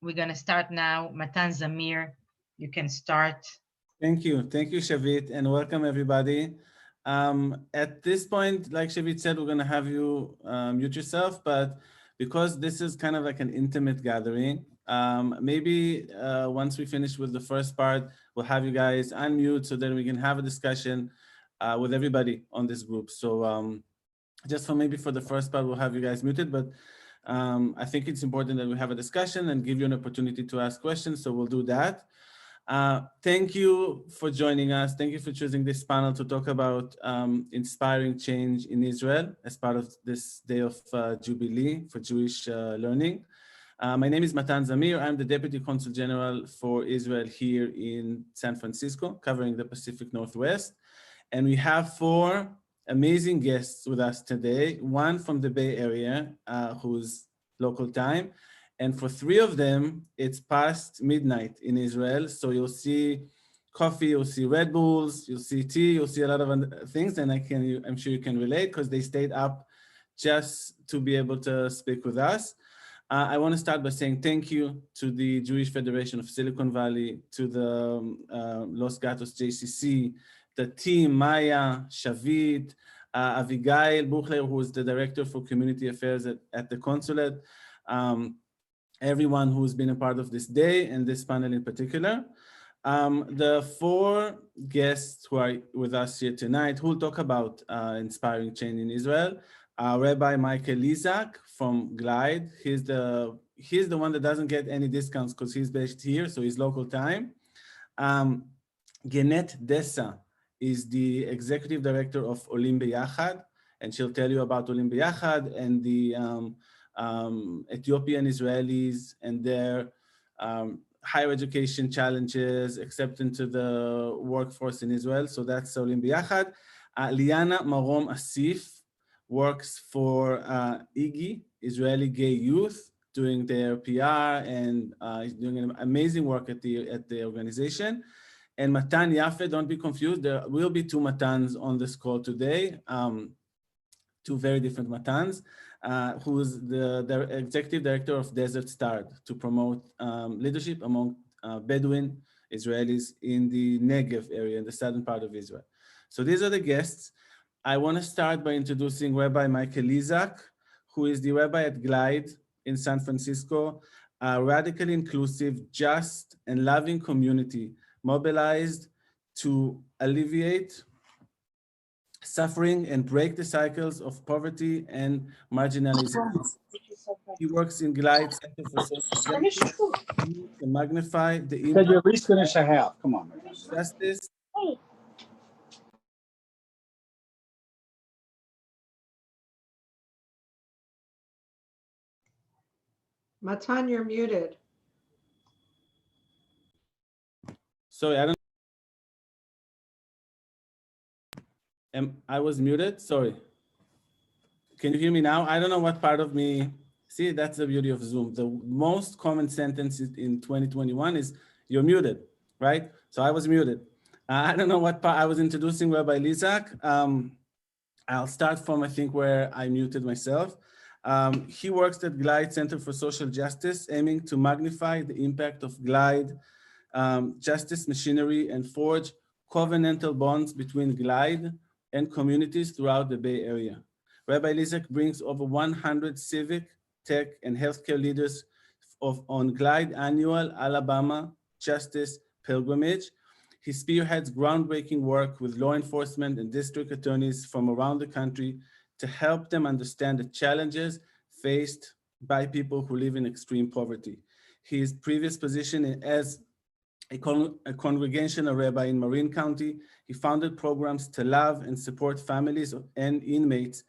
We're going to start now. Matan Zamir, you can start. Thank you, Shavit, and welcome everybody. At this point, like Shavit said, we're going to have you mute yourself, but because this is kind of like an intimate gathering, maybe once we finish with the first part, we'll have you guys unmute so that we can have a discussion with everybody on this group. So just for the first part, we'll have you guys muted, but I think it's important that we have a discussion and give you an opportunity to ask questions, so we'll do that. Thank you for joining us. Thank you for choosing this panel to talk about inspiring change in Israel as part of this day of Jubilee for Jewish learning. My name is Matan Zamir. I'm the Deputy Consul General for Israel here in San Francisco, covering the Pacific Northwest. And we have 4 amazing guests with us today, one from the Bay Area, who's local time. And for 3 of them, it's past midnight in Israel. So you'll see coffee, you'll see Red Bulls, you'll see tea, you'll see a lot of things. And I'm sure you can relate because they stayed up just to be able to speak with us. I want to start by saying thank you to the Jewish Federation of Silicon Valley, to the Los Gatos JCC, the team, Maya, Shavit, Avigail Buchler, who is the Director for Community Affairs at the Consulate, everyone who's been a part of this day and this panel in particular. The 4 guests who are with us here tonight who will talk about inspiring change in Israel. Rabbi Michael Lezak from Glide. He's the one that doesn't get any discounts because he's based here, so he's local time. Genet Dessa is the Executive Director of Olim Beyachad, and she'll tell you about Olim Beyachad and the Ethiopian Israelis and their higher education challenges, acceptance to the workforce in Israel. So that's Olim Beyachad. Liana Marom Asif works for IGY, Israeli Gay Youth, doing their PR and doing an amazing work at the organization. And Matan Yafe, don't be confused. There will be 2 Matans on this call today, 2 very different Matans, who is the Executive Director of Desert Star to promote leadership among Bedouin Israelis in the Negev area, in the southern part of Israel. So these are the guests. I want to start by introducing Rabbi Michael Lezak, who is the rabbi at Glide in San Francisco, a radically inclusive, just, and loving community mobilized to alleviate suffering and break the cycles of poverty and marginalization. He works in Glide Center for Social Justice to magnify the impact. You at least finish a half. Come on. Justice. Matan, you're muted. Sorry, I was muted, sorry. Can you hear me now? I don't know what part of me, see, that's the beauty of Zoom. The most common sentence in 2021 is you're muted, right? So I was muted. I don't know what part I was introducing Rabbi Lezak. I'll start from, I think, where I muted myself. He works at Glide Center for Social Justice, aiming to magnify the impact of Glide justice machinery and forge covenantal bonds between Glide and communities throughout the Bay Area. Rabbi Lezak brings over 100 civic, tech, and healthcare leaders on Glide annual Alabama Justice Pilgrimage. He spearheads groundbreaking work with law enforcement and district attorneys from around the country to help them understand the challenges faced by people who live in extreme poverty. His previous position as a congregational rabbi in Marin County, he founded programs to love and support families and inmates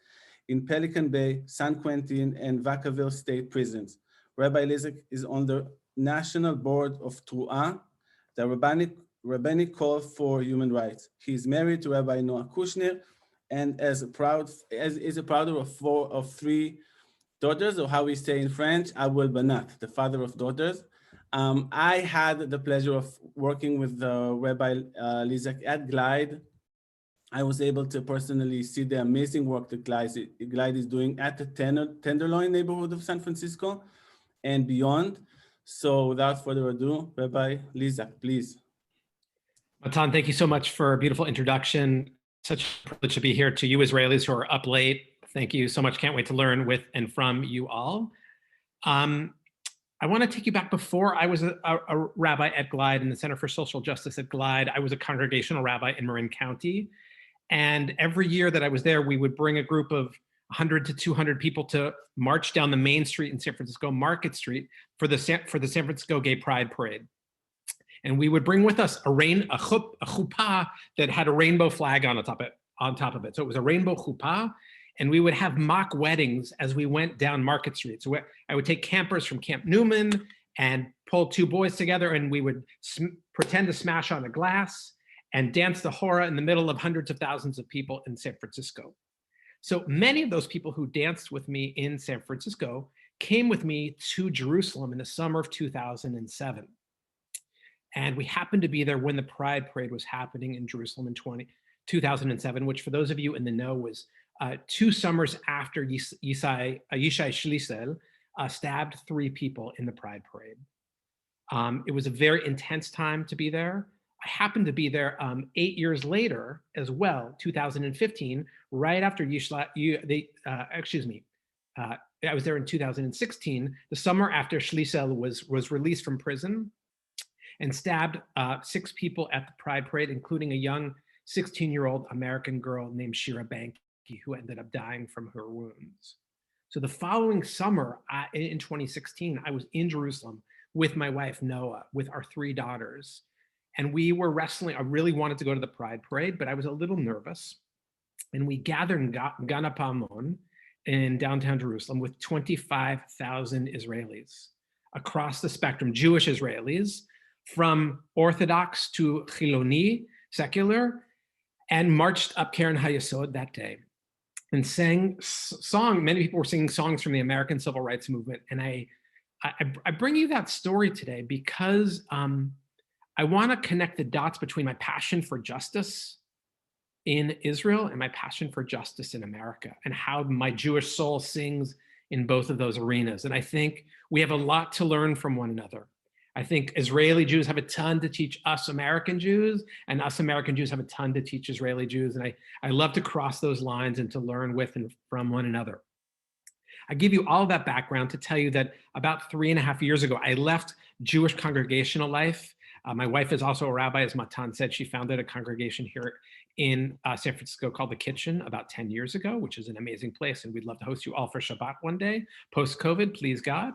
in Pelican Bay, San Quentin, and Vacaville state prisons. Rabbi Lezak is on the National Board of Tru'ah, the rabbinic call for human rights. He is married to Rabbi Noah Kushner and is a father of 3 daughters, or how we say in French, Abul Banat, the father of daughters. I had the pleasure of working with Rabbi Lezak at Glide. I was able to personally see the amazing work that Glide is doing at the Tenderloin neighborhood of San Francisco and beyond. So without further ado, Rabbi Lezak, please. Matan, thank you so much for a beautiful introduction. Such a privilege to be here. To you Israelis who are up late, thank you so much. Can't wait to learn with and from you all. I want to take you back. Before I was a rabbi at Glide in the Center for Social Justice at Glide, I was a congregational rabbi in Marin County. And every year that I was there, we would bring a group of 100 to 200 people to march down the main street in San Francisco, Market Street, for the San Francisco Gay Pride Parade. And we would bring with us a chuppah that had a rainbow flag on top of it. So it was a rainbow chuppah, and we would have mock weddings as we went down Market Street. So I would take campers from Camp Newman and pull two boys together, and we would pretend to smash on a glass and dance the hora in the middle of hundreds of thousands of people in San Francisco. So many of those people who danced with me in San Francisco came with me to Jerusalem in the summer of 2007. And we happened to be there when the Pride Parade was happening in Jerusalem in 2007, which for those of you in the know was 2 summers after Yishai Shlisel stabbed 3 people in the Pride Parade. It was a very intense time to be there. I happened to be there 8 years later as well, 2015, right after I was there in 2016, the summer after Shlisel was released from prison and stabbed 6 people at the Pride Parade, including a young 16-year-old American girl named Shira Banki, who ended up dying from her wounds. So the following summer in 2016, I was in Jerusalem with my wife, Noah, with our 3 daughters. And we were wrestling. I really wanted to go to the Pride Parade, but I was a little nervous. And we gathered in Gan HaPalmon in downtown Jerusalem with 25,000 Israelis across the spectrum, Jewish Israelis, from Orthodox to Chiloni, secular, and marched up Keren HaYesod that day and sang many people were singing songs from the American Civil Rights Movement. And I bring you that story today because I want to connect the dots between my passion for justice in Israel and my passion for justice in America, and how my Jewish soul sings in both of those arenas. And I think we have a lot to learn from one another. I think Israeli Jews have a ton to teach us American Jews, and us American Jews have a ton to teach Israeli Jews. And I love to cross those lines and to learn with and from one another. I give you all of that background to tell you that about 3.5 years ago, I left Jewish congregational life. My wife is also a rabbi, as Matan said. She founded a congregation here in San Francisco called The Kitchen about 10 years ago, which is an amazing place. And we'd love to host you all for Shabbat one day, post-COVID, please God.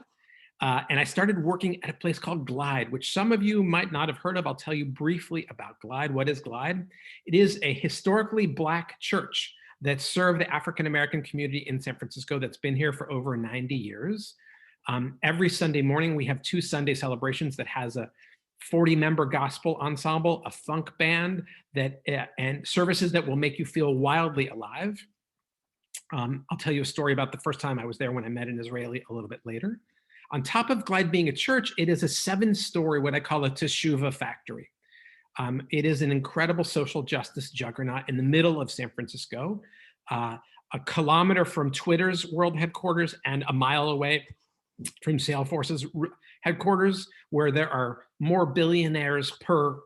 And I started working at a place called Glide, which some of you might not have heard of. I'll tell you briefly about Glide. What is Glide? It is a historically Black church that served the African-American community in San Francisco that's been here for over 90 years. Every Sunday morning, we have 2 Sunday celebrations that has a 40-member gospel ensemble, a funk band, and services that will make you feel wildly alive. I'll tell you a story about the first time I was there when I met an Israeli a little bit later. On top of Glide being a church, it is a 7-story, what I call a teshuva factory. It is an incredible social justice juggernaut in the middle of San Francisco, a kilometer from Twitter's world headquarters and a mile away from Salesforce's headquarters, where there are more billionaires per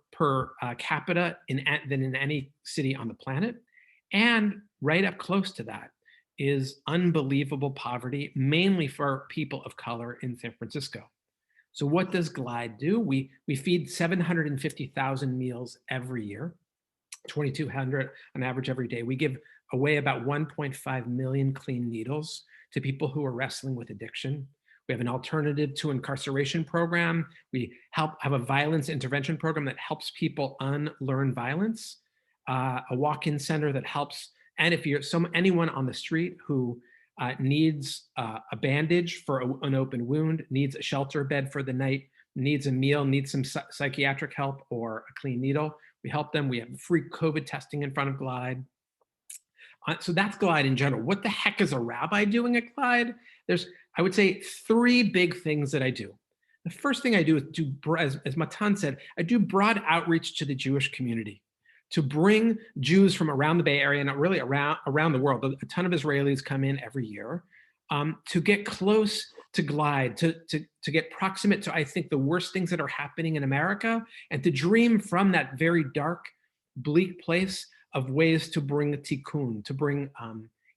capita than in any city on the planet. And right up close to that is unbelievable poverty, mainly for people of color in San Francisco. So what does Glide do? We feed 750,000 meals every year, 2,200 on average every day. We give away about 1.5 million clean needles to people who are wrestling with addiction. We have an alternative to incarceration program. We have a violence intervention program that helps people unlearn violence, a walk-in center that helps. And if you're anyone on the street who needs a bandage for an open wound, needs a shelter bed for the night, needs a meal, needs some psychiatric help or a clean needle, we help them. We have free COVID testing in front of Glide. So that's Glide in general. What the heck is a rabbi doing at Glide? There's, I would say, 3 big things that I do. The first thing I do is as Matan said, I do broad outreach to the Jewish community, to bring Jews from around the Bay Area and really around the world. A ton of Israelis come in every year to get close to glide, to get proximate to, I think, the worst things that are happening in America, and to dream from that very dark, bleak place of ways to bring a tikkun, to bring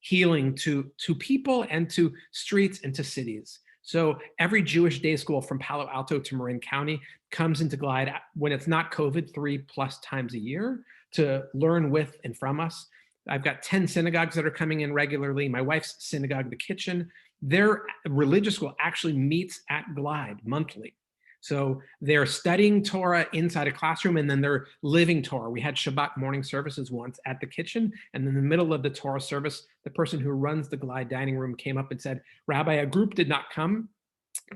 healing to people and to streets and to cities. So every Jewish day school from Palo Alto to Marin County comes into Glide when it's not COVID 3+ times a year to learn with and from us. I've got 10 synagogues that are coming in regularly. My wife's synagogue, The Kitchen, their religious school actually meets at Glide monthly. So they're studying Torah inside a classroom, and then they're living Torah. We had Shabbat morning services once at The Kitchen, and in the middle of the Torah service, the person who runs the Glide dining room came up and said, Rabbi, a group did not come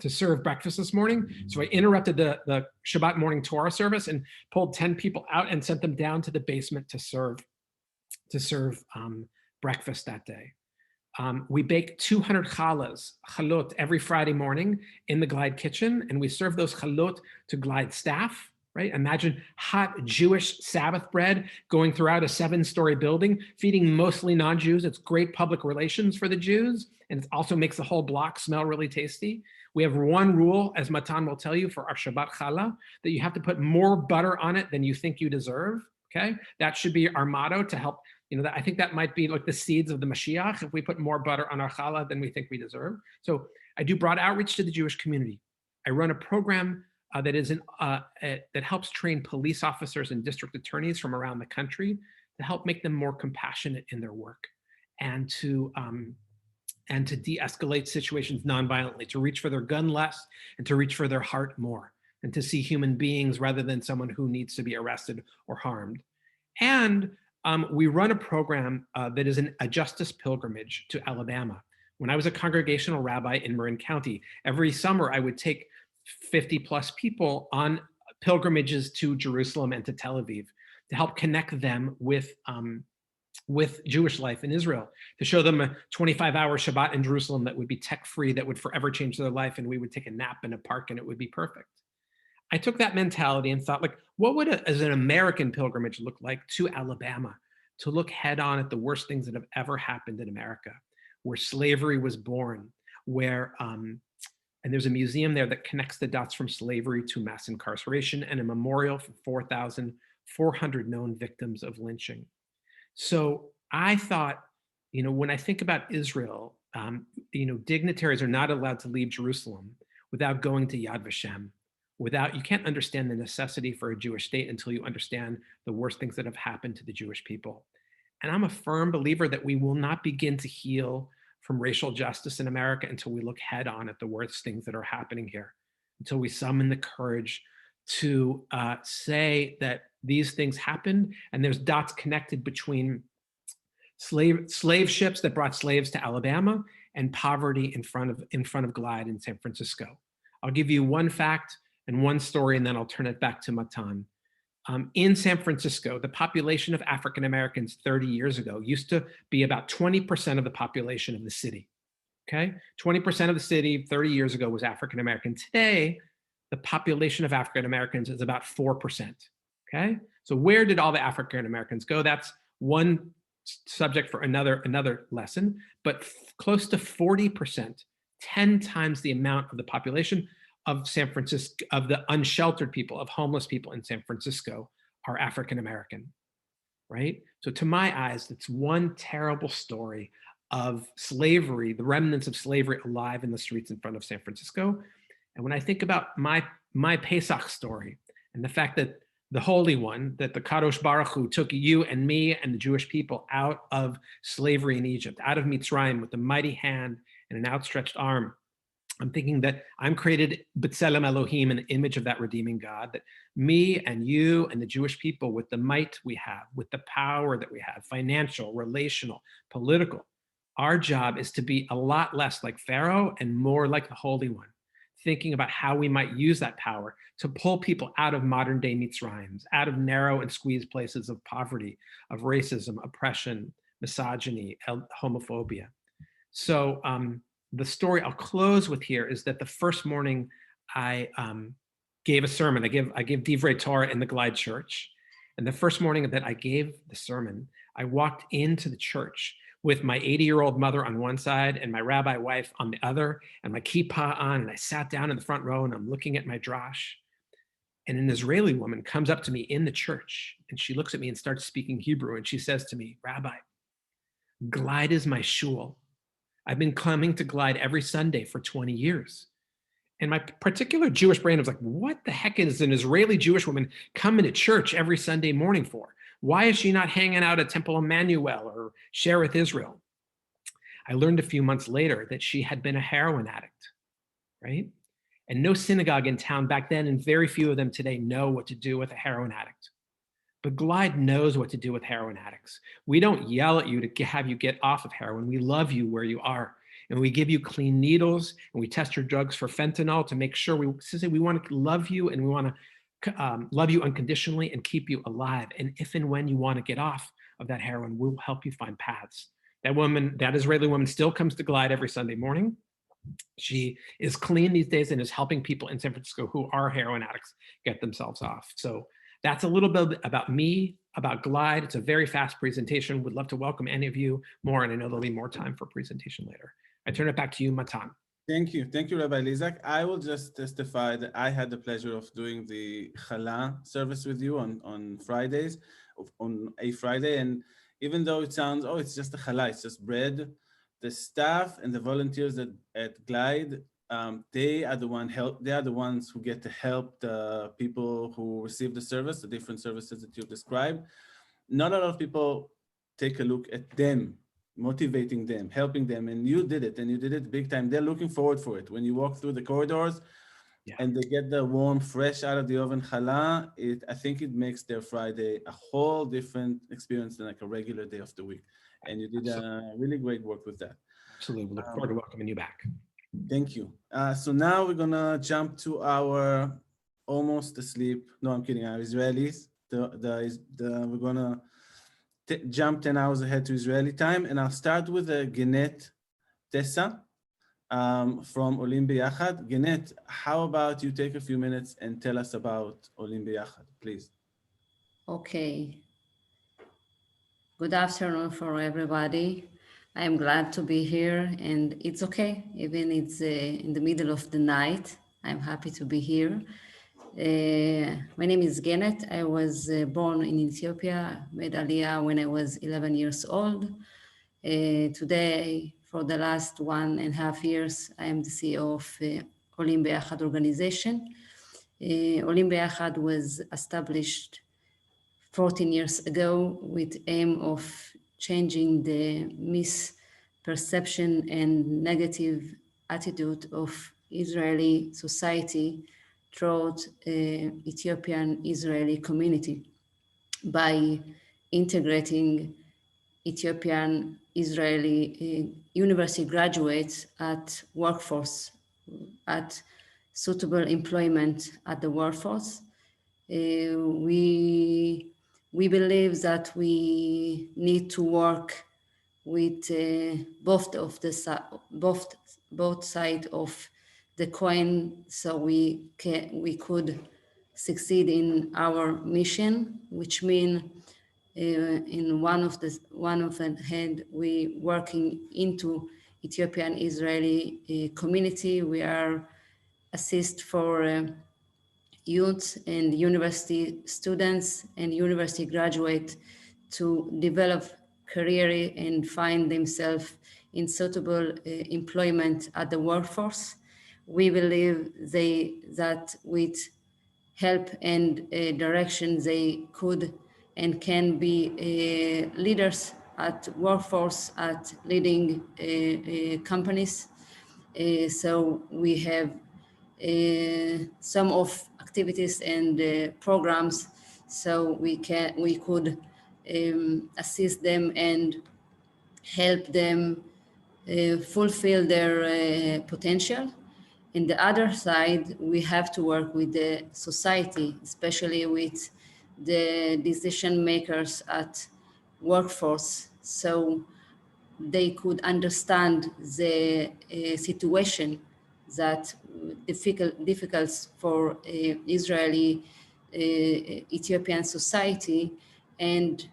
to serve breakfast this morning. So I interrupted the Shabbat morning Torah service and pulled 10 people out and sent them down to the basement to serve breakfast that day. We bake 200 chalot every Friday morning in the Glide kitchen, and we serve those chalot to Glide staff, right? Imagine hot Jewish Sabbath bread going throughout a 7-story building, feeding mostly non-Jews. It's great public relations for the Jews, and it also makes the whole block smell really tasty. We have one rule, as Matan will tell you, for our Shabbat challah, that you have to put more butter on it than you think you deserve, okay? That should be our motto to help. I think that might be like the seeds of the Mashiach, if we put more butter on our challah than we think we deserve. So I do broad outreach to the Jewish community. I run a program that helps train police officers and district attorneys from around the country to help make them more compassionate in their work, and to de-escalate situations nonviolently, to reach for their gun less and to reach for their heart more, and to see human beings rather than someone who needs to be arrested or harmed. And we run a program that is a justice pilgrimage to Alabama. When I was a congregational rabbi in Marin County, every summer I would take 50+ people on pilgrimages to Jerusalem and to Tel Aviv to help connect them with Jewish life in Israel, to show them a 25-hour Shabbat in Jerusalem that would be tech-free, that would forever change their life, and we would take a nap in a park and it would be perfect. I took that mentality and thought, like, what would as an American pilgrimage look like to Alabama, to look head on at the worst things that have ever happened in America, where slavery was born, where, and there's a museum there that connects the dots from slavery to mass incarceration, and a memorial for 4,400 known victims of lynching. So I thought, when I think about Israel, dignitaries are not allowed to leave Jerusalem without going to Yad Vashem. You can't understand the necessity for a Jewish state until you understand the worst things that have happened to the Jewish people. And I'm a firm believer that we will not begin to heal from racial justice in America until we look head on at the worst things that are happening here, until we summon the courage to say that these things happened, and there's dots connected between slave ships that brought slaves to Alabama and poverty in front of Glide in San Francisco. I'll give you one fact and one story, and then I'll turn it back to Matan. In San Francisco, the population of African Americans 30 years ago used to be about 20% of the population of the city, okay? 20% of the city 30 years ago was African American. Today, the population of African Americans is about 4%, okay? So where did all the African Americans go? That's one subject for another lesson, but close to 40%, 10 times the amount of the population of San Francisco, of the unsheltered people, of homeless people in San Francisco, are African American, right? So to my eyes, it's one terrible story of slavery, the remnants of slavery alive in the streets in front of San Francisco. And when I think about my Pesach story, and the fact that the Holy One, that the Kadosh Baruch Hu took you and me and the Jewish people out of slavery in Egypt, out of Mitzrayim with a mighty hand and an outstretched arm, I'm thinking that I'm created B'Tselem Elohim, an image of that redeeming God, that me and you and the Jewish people, with the might we have, with the power that we have, financial, relational, political, our job is to be a lot less like Pharaoh and more like the Holy One, thinking about how we might use that power to pull people out of modern day Mitzrayim, out of narrow and squeezed places of poverty, of racism, oppression, misogyny, homophobia. So the story I'll close with here is that the first morning I gave a sermon. I give Divrei Torah in the Glide Church. And the first morning that I gave the sermon, I walked into the church with my 80-year-old mother on one side and my rabbi wife on the other, and my kippah on, and I sat down in the front row and I'm looking at my drash. And an Israeli woman comes up to me in the church and she looks at me and starts speaking Hebrew, and she says to me, "Rabbi, Glide is my shul. I've been coming to Glide every Sunday for 20 years. And my particular Jewish brain was like, what the heck is an Israeli Jewish woman coming to church every Sunday morning for? Why is she not hanging out at Temple Emmanuel or Shereth Israel? I learned a few months later that she had been a heroin addict, right? And no synagogue in town back then, and very few of them today, know what to do with a heroin addict. But Glide knows what to do with heroin addicts. We don't yell at you to have you get off of heroin. We love you where you are. And we give you clean needles, and we test your drugs for fentanyl to make sure we want to love you, and we want to love you unconditionally and keep you alive. And if and when you want to get off of that heroin, we'll help you find paths. That Israeli woman still comes to Glide every Sunday morning. She is clean these days and is helping people in San Francisco who are heroin addicts get themselves off. So that's a little bit about me, about Glide. It's a very fast presentation. Would love to welcome any of you more, and I know there'll be more time for presentation later. I turn it back to you, Matan. Thank you, Rabbi Lezak. I will just testify that I had the pleasure of doing the challah service with you on Fridays, on a Friday, and even though it sounds, oh, it's just a challah, it's just bread, the staff and the volunteers at Glide, they are the ones who get to help the people who receive the service, the different services that you've described. Not a lot of people take a look at them, motivating them, helping them, and you did it big time. They're looking forward for it. When you walk through the corridors and they get the warm, fresh out of the oven challah, I think it makes their Friday a whole different experience than like a regular day of the week. And you did a really great work with that. Absolutely. We look forward to welcoming you back. Thank you. So now we're gonna jump to our almost asleep, no, I'm kidding, our Israelis. We're gonna jump 10 hours ahead to Israeli time, and I'll start with Genet Tessa from Olim B'Yachad. Genet, how about you take a few minutes and tell us about Olim B'Yachad, please? Okay. Good afternoon for everybody. I am glad to be here, and it's okay, even it's in the middle of the night. I'm happy to be here. My name is Genet. I was born in Ethiopia, made Aliyah when I was 11 years old. Today, for the last 1.5 years, I am the CEO of Olim B'Yachad organization. Olim B'Yachad was established 14 years ago with aim of changing the misperception and negative attitude of Israeli society throughout Ethiopian Israeli community by integrating Ethiopian Israeli university graduates at workforce, at suitable employment at the workforce. We believe that we need to work with both sides of the coin, so we could succeed in our mission, which means in one of the hand we working into Ethiopian Israeli community. We are assist for youth and university students and university graduates to develop career and find themselves in suitable employment at the workforce. We believe that with help and direction, they could and can be leaders at workforce, at leading companies. So we have some of activities and programs, so we could assist them and help them fulfill their potential. In the other side, we have to work with the society, especially with the decision makers at workforce, so they could understand the situation that difficult for Israeli Ethiopian society, and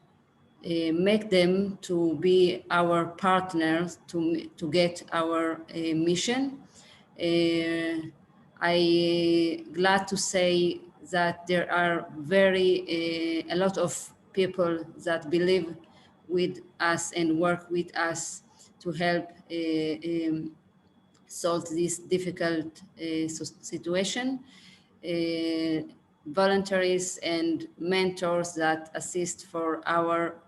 make them to be our partners to get our mission. I glad to say that there are a lot of people that believe with us and work with us to help solve this difficult situation. Voluntaries and mentors that assist for our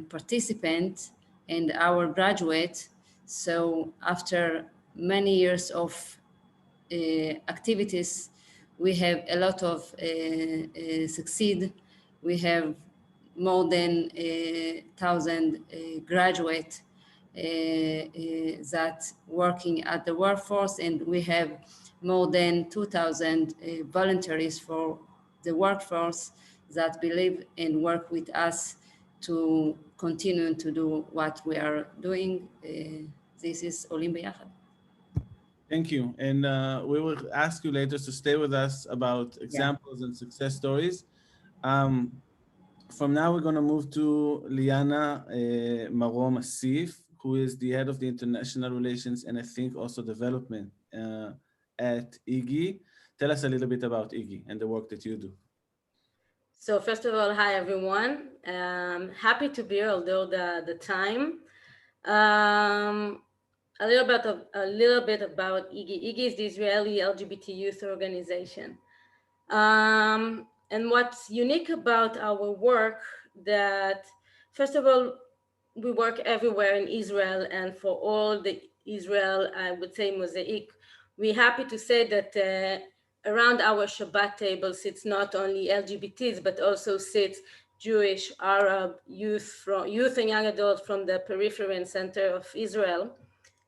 participants and our graduates. So after many years of activities, we have a lot of succeed. We have more than 1,000 graduates that working at the workforce, and we have more than 2,000 voluntaries for the workforce that believe and work with us to continue to do what we are doing. This is Olim B'Yachad. Thank you. And we will ask you later to stay with us about examples and success stories. From now, we're going to move to Liana Marom Asif, who is the head of the International Relations and I think also development at IGI. Tell us a little bit about IGI and the work that you do. So first of all, hi everyone. Happy to be here, although the time. A little bit about IGI. IGI is the Israeli LGBT youth organization. And what's unique about our work that, first of all, we work everywhere in Israel, and for all the Israel, I would say, mosaic, we're happy to say that around our Shabbat table sits not only LGBTs, but also sits Jewish, Arab, youth and young adults from the periphery and center of Israel.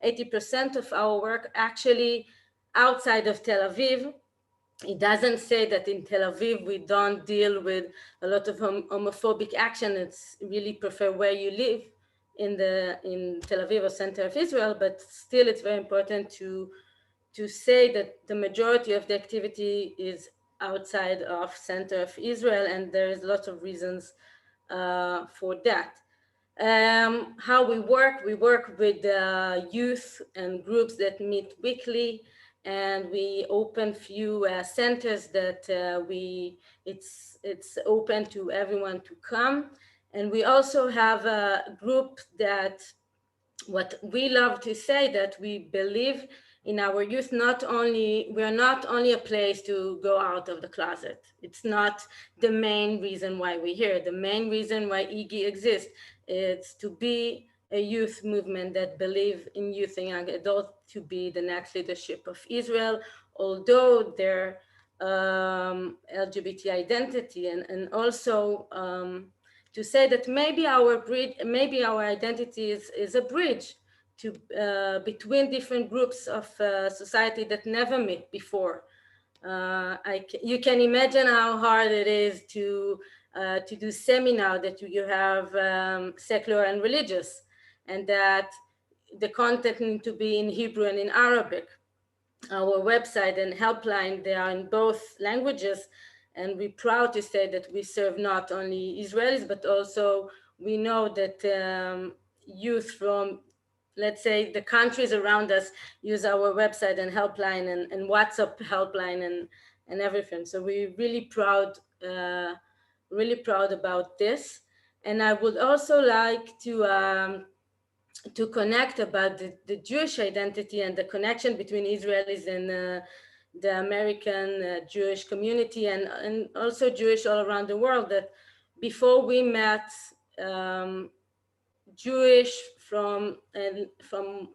80% of our work actually outside of Tel Aviv. It doesn't say that in Tel Aviv we don't deal with a lot of homophobic action. It's really prefer where you live in Tel Aviv or center of Israel, but still it's very important to say that the majority of the activity is outside of center of Israel, and there is lots of reasons for that. How we work with youth and groups that meet weekly, and we open few centers that it's open to everyone to come. And we also have a group that, what we love to say, that we believe in our youth. We're not only a place to go out of the closet. It's not the main reason why we're here. The main reason why IGI exists is to be a youth movement that believe in youth and young adults to be the next leadership of Israel, although their LGBT identity, and also to say that maybe our identity is a bridge to between different groups of society that never met before. You can imagine how hard it is to do seminar that you have secular and religious, and that the content need to be in Hebrew and in Arabic. Our website and helpline, they are in both languages, and we're proud to say that we serve not only Israelis, but also we know that youth from, let's say, the countries around us use our website and helpline and WhatsApp helpline and everything. So we're really proud about this. And I would also like to connect about the Jewish identity and the connection between Israelis and the American Jewish community, and also Jewish all around the world, that before we met Jewish from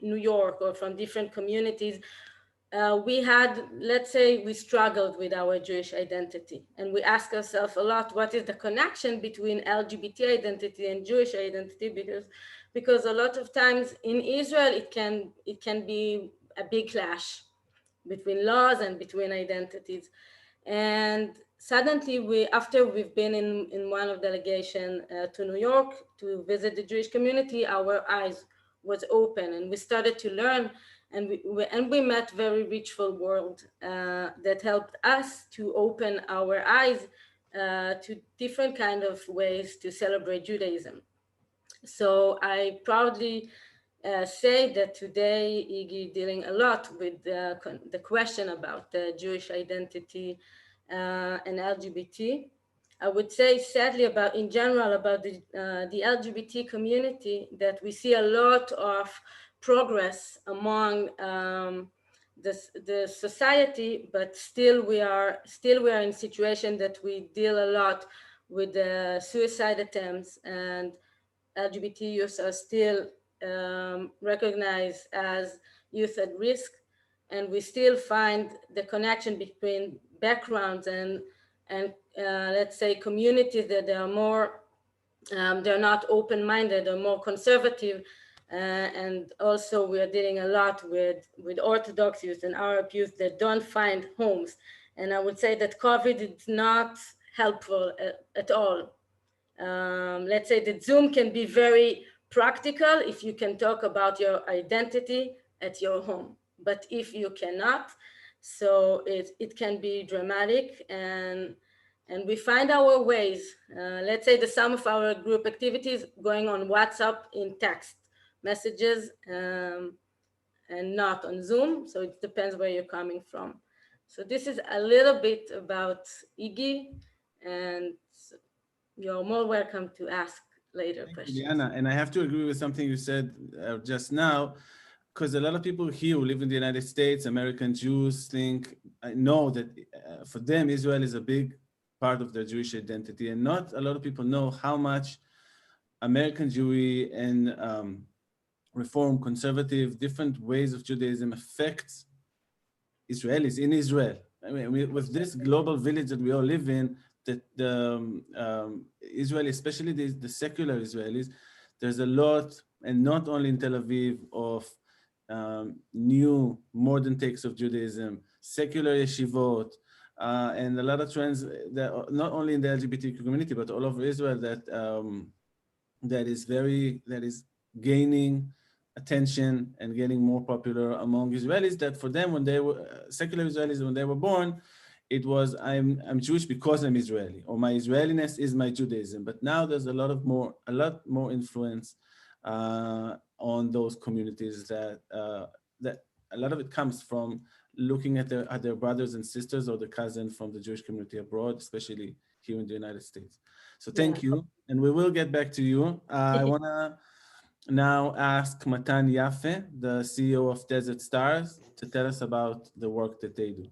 New York or from different communities, we struggled with our Jewish identity, and we ask ourselves a lot, what is the connection between LGBT identity and Jewish identity? Because a lot of times in Israel, it can be a big clash between laws and between identities. And suddenly, after we've been in one of delegation to New York to visit the Jewish community, our eyes was open, and we started to learn, and we met very ritual world that helped us to open our eyes to different kind of ways to celebrate Judaism. So I proudly say that today Iggy dealing a lot with the question about the Jewish identity and LGBT. I would say sadly about in general about the LGBT community that we see a lot of progress among the society, but still we are in situation that we deal a lot with the suicide attempts, and LGBT youth are still recognized as youth at risk, and we still find the connection between backgrounds and let's say communities that they are more they're not open-minded or more conservative, and also we are dealing a lot with Orthodox youth and Arab youth that don't find homes, and I would say that COVID is not helpful at all. Let's say that Zoom can be very practical if you can talk about your identity at your home, but if you cannot, so it can be dramatic, and we find our ways. Let's say that some of our group activities going on WhatsApp in text messages and not on Zoom, so it depends where you're coming from. So this is a little bit about Iggy, and you're more welcome to ask later questions. Liana, and I have to agree with something you said just now, because a lot of people here who live in the United States, American Jews, know that for them, Israel is a big part of their Jewish identity, and not a lot of people know how much American Jewry and Reform, conservative, different ways of Judaism affects Israelis in Israel. I mean, with this global village that we all live in, that the Israeli, especially the secular Israelis, there's a lot, and not only in Tel Aviv, of new modern takes of Judaism, secular yeshivot, and a lot of trends that not only in the LGBTQ community, but all over Israel that is gaining attention and getting more popular among Israelis. That for them, when they were secular Israelis, when they were born, it was I'm Jewish because I'm Israeli, or my Israeliness is my Judaism. But now there's a lot more influence on those communities that a lot of it comes from looking at their brothers and sisters or the cousins from the Jewish community abroad, especially here in the United States. So thank you, and we will get back to you. I want to now ask Matan Yafe, the CEO of Desert Stars, to tell us about the work that they do.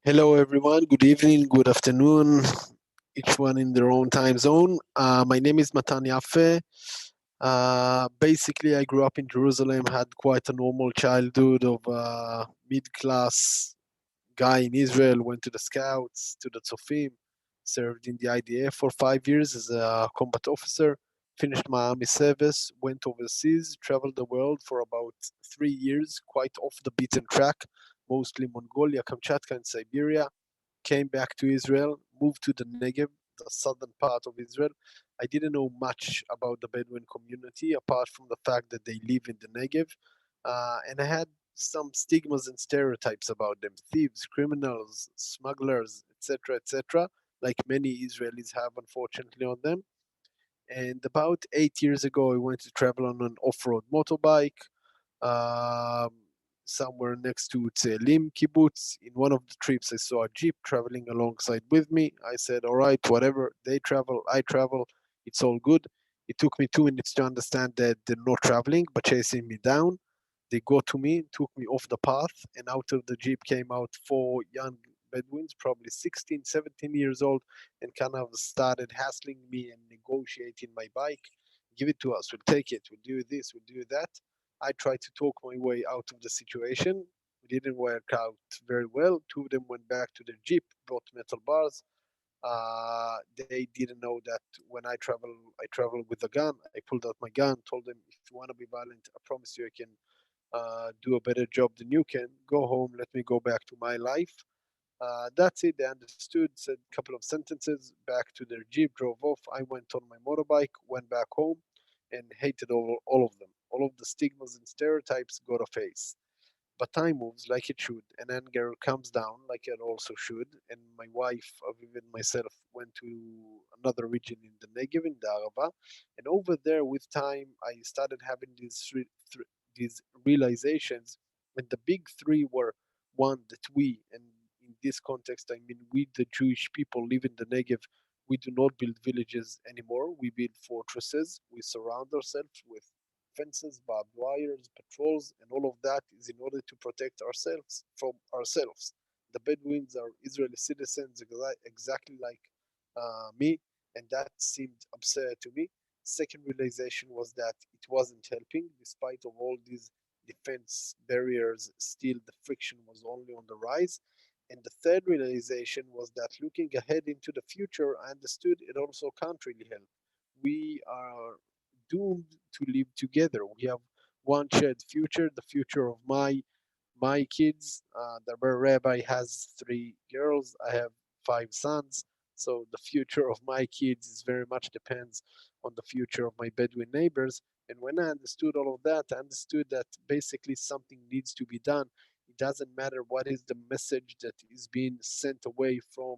Hello, everyone. Good evening, good afternoon, each one in their own time zone. My name is Matan Yafe. Basically, I grew up in Jerusalem, had quite a normal childhood of a mid-class guy in Israel, went to the Scouts, to the Tzofim, served in the IDF for 5 years as a combat officer, finished my army service, went overseas, traveled the world for about 3 years, quite off the beaten track, mostly Mongolia, Kamchatka, and Siberia. Came back to Israel, moved to the Negev, the southern part of Israel. I didn't know much about the Bedouin community, apart from the fact that they live in the Negev. And I had some stigmas and stereotypes about them: thieves, criminals, smugglers, etc., like many Israelis have, unfortunately, on them. And about 8 years ago, I went to travel on an off-road motorbike somewhere next to Tzelim kibbutz. In one of the trips, I saw a Jeep traveling alongside with me. I said, all right, whatever, they travel, I travel, it's all good. It took me 2 minutes to understand that they're not traveling, but chasing me down. They got to me, took me off the path, and out of the Jeep came out 4 young Bedouins, probably 16, 17 years old, and kind of started hassling me and negotiating my bike. Give it to us, we'll take it, we'll do this, we'll do that. I tried to talk my way out of the situation. It didn't work out very well. 2 of them went back to their Jeep, brought metal bars. They didn't know that when I travel with a gun. I pulled out my gun, told them, if you want to be violent, I promise you I can do a better job than you can. Go home, let me go back to my life. That's it. They understood, said a couple of sentences, back to their Jeep, drove off. I went on my motorbike, went back home, and hated all of them. All of the stigmas and stereotypes got a face. But time moves like it should, and anger comes down like it also should. And my wife, or even myself, went to another region in the Negev, in the Arava, and over there, with time, I started having these realizations. And the big three were: one, that we, and in this context, I mean we, the Jewish people, live in the Negev. We do not build villages anymore. We build fortresses. We surround ourselves with fences, barbed wires, patrols, and all of that is in order to protect ourselves from ourselves. The Bedouins are Israeli citizens exactly like me, and that seemed absurd to me. Second realization was that it wasn't helping, despite of all these defense barriers. Still, the friction was only on the rise. And the third realization was that looking ahead into the future, I understood it also can't really help. We are doomed to live together. We have one shared future, the future of my kids. The rabbi has 3 girls. I have 5 sons. So the future of my kids is very much depends on the future of my Bedouin neighbors. And when I understood all of that, I understood that basically something needs to be done. It doesn't matter what is the message that is being sent away from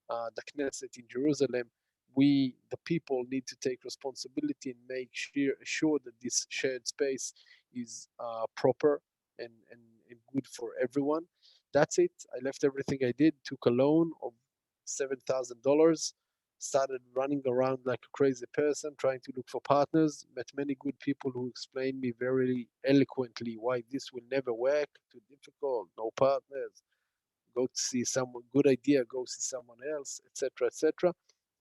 the Knesset in Jerusalem. We, the people, need to take responsibility and make sure that this shared space is proper and good for everyone. That's it. I left everything I did, took a loan of $7,000, started running around like a crazy person, trying to look for partners, met many good people who explained me very eloquently why this will never work, too difficult, no partners, go to see someone, good idea, go see someone else, etc., etc.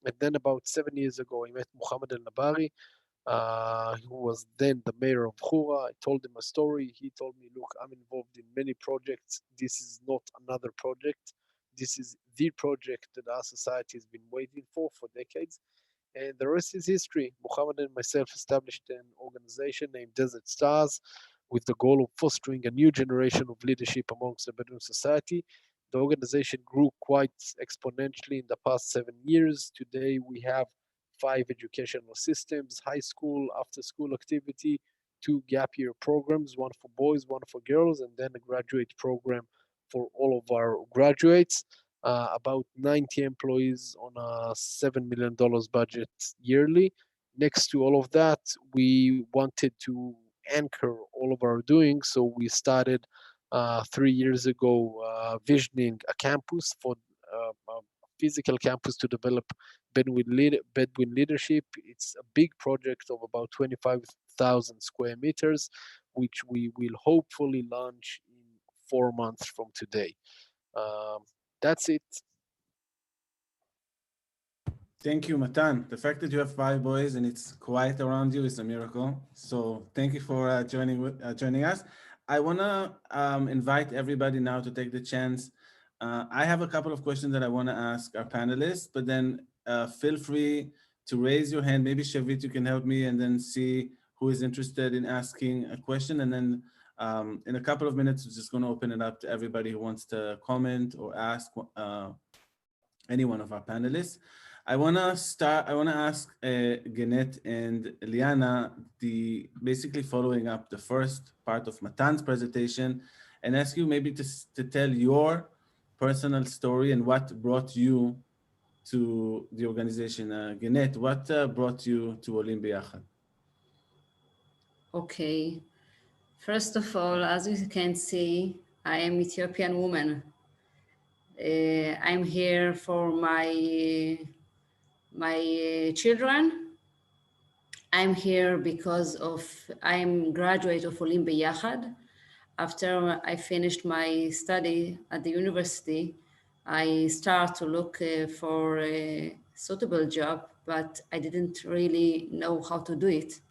And then about 7 years ago, I met Muhammad al-Nabari, who was then the mayor of Khura. I told him a story. He told me, look, I'm involved in many projects. This is not another project. This is the project that our society has been waiting for decades. And the rest is history. Muhammad and myself established an organization named Desert Stars with the goal of fostering a new generation of leadership amongst the Bedouin society. The organization grew quite exponentially in the past 7 years. Today, we have 5 educational systems: high school, after school activity, 2 gap year programs, one for boys, one for girls, and then a graduate program for all of our graduates. About 90 employees on a $7 million budget yearly. Next to all of that, we wanted to anchor all of our doing, so we started 3 years ago visioning a campus for a physical campus to develop Bedouin leadership. It's a big project of about 25,000 square meters, which we will hopefully launch in 4 months from today. That's it. Thank you, Matan. The fact that you have 5 boys and it's quiet around you is a miracle. So thank you for joining us. I want to invite everybody now to take the chance. I have a couple of questions that I want to ask our panelists, but then feel free to raise your hand. Maybe Shavit, you can help me, and then see who is interested in asking a question. And then in a couple of minutes, we're just going to open it up to everybody who wants to comment or ask any one of our panelists. I want to ask Genet and Liana, basically following up the first part of Matan's presentation, and ask you maybe to tell your personal story and what brought you to the organization. Genet, what brought you to Olim B'Yachad? Okay. First of all, as you can see, I am Ethiopian woman. I'm here for my children. I'm here because I'm graduate of Olim B'Yachad. After I finished my study at the university, I started to look for a suitable job, but I didn't really know how to do it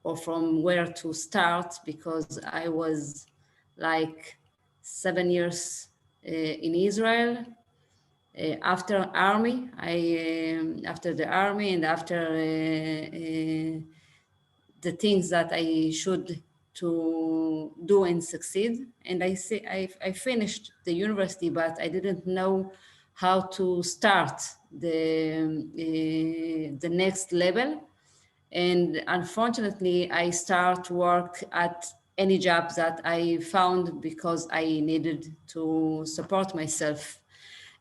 or from where to start, because I was like 7 years in Israel. After army, after the army and after the things that I should to do and succeed, and I finished the university, but I didn't know how to start the next level. And unfortunately, I start work at any job that I found because I needed to support myself.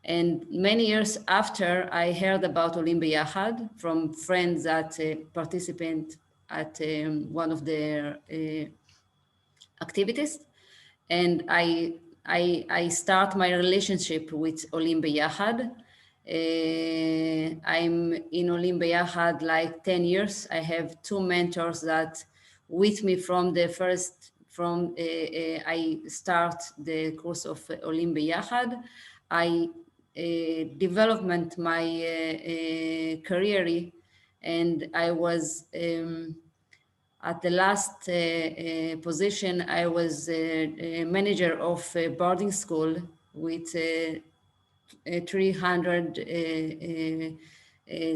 And many years after, I heard about Olim B'Yachad from friends that participate at one of their activities. And I start my relationship with Olim B'Yachad. I'm in Olim B'Yachad like 10 years. I have two mentors that with me from the first, I start the course of Olim B'Yachad. I development my career, and I was at the last position. I was a manager of a boarding school with 300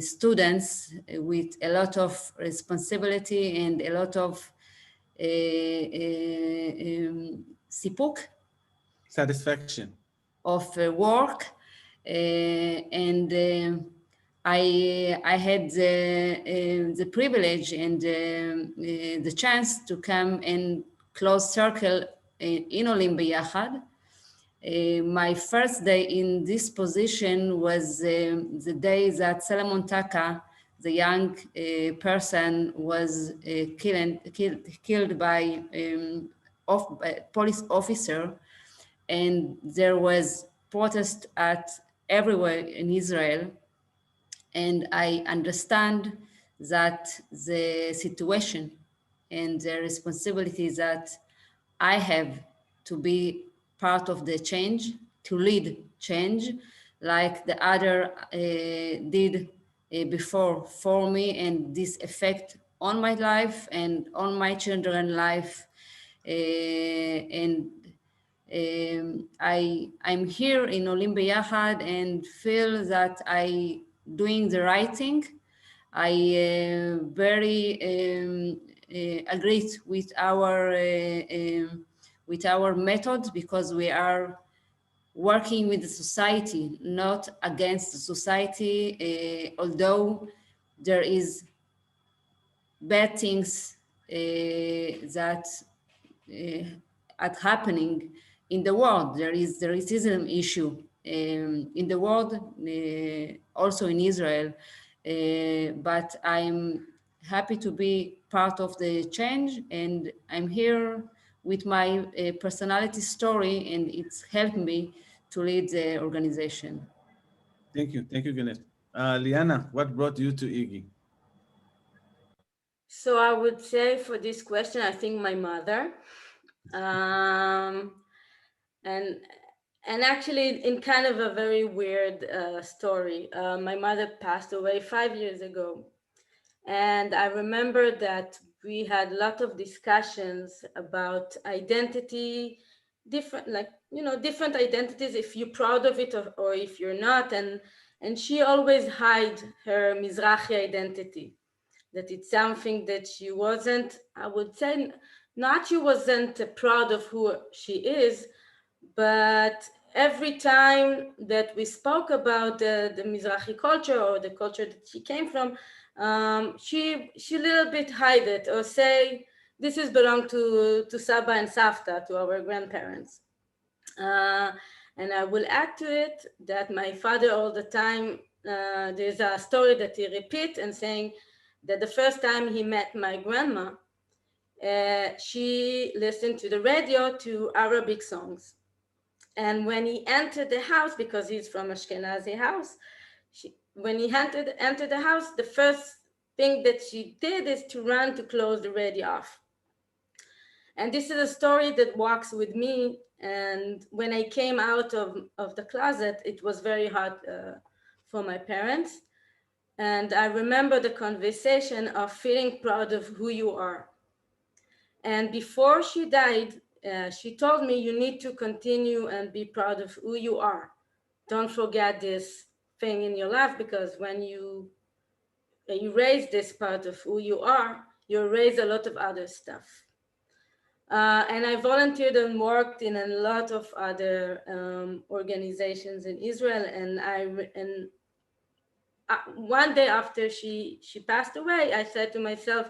students, with a lot of responsibility and a lot of sipuk, Satisfaction. of work, and I had the privilege and the chance to come in close circle in Olim B'Yachad. My first day in this position was the day that Solomon Taka, the young person, was killed by a police officer, and there was protest at everywhere in Israel. And I understand that the situation and the responsibility that I have to be part of the change, to lead change, like the other did before for me, and this effect on my life and on my children's life. I'm here in Olim B'Yachad and feel that I doing the right thing. I very agree with our method, because we are working with the society, not against the society, although there is bad things that are happening in the world. There is the racism issue in the world, also in Israel. But I'm happy to be part of the change, and I'm here with my personality story, and it's helped me to lead the organization. Thank you, Gwyneth. Liana, what brought you to IGI? So I would say for this question, I think my mother. And actually, in kind of a very weird story, my mother passed away 5 years ago. And I remember that we had a lot of discussions about identity, different identities, if you're proud of it or if you're not. And she always hid her Mizrahi identity, that it's something that she wasn't, I would say, not she wasn't proud of who she is, but every time that we spoke about the Mizrahi culture or the culture that she came from, she little bit hide it or say, this is belong to Saba and Safta, to our grandparents. And I will add to it that my father all the time, there's a story that he repeats and saying that the first time he met my grandma, she listened to the radio to Arabic songs. And when he entered the house, because he's from Ashkenazi house, when he entered the house, the first thing that she did is to run to close the radio off. And this is a story that walks with me. And when I came out of the closet, it was very hard for my parents. And I remember the conversation of feeling proud of who you are. And before she died, she told me, you need to continue and be proud of who you are. Don't forget this thing in your life, because when you raise this part of who you are, you raise a lot of other stuff. And I volunteered and worked in a lot of other organizations in Israel. And one day after she passed away, I said to myself,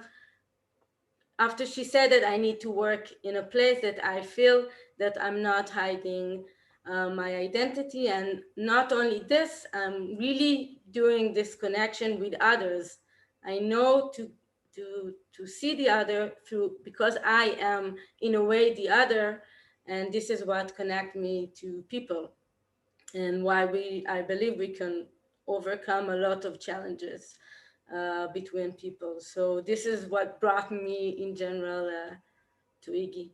after she said that I need to work in a place that I feel that I'm not hiding my identity. And not only this, I'm really doing this connection with others. I know to see the other through, because I am in a way the other, and this is what connect me to people, and why I believe we can overcome a lot of challenges between people. So this is what brought me in general to Iggy.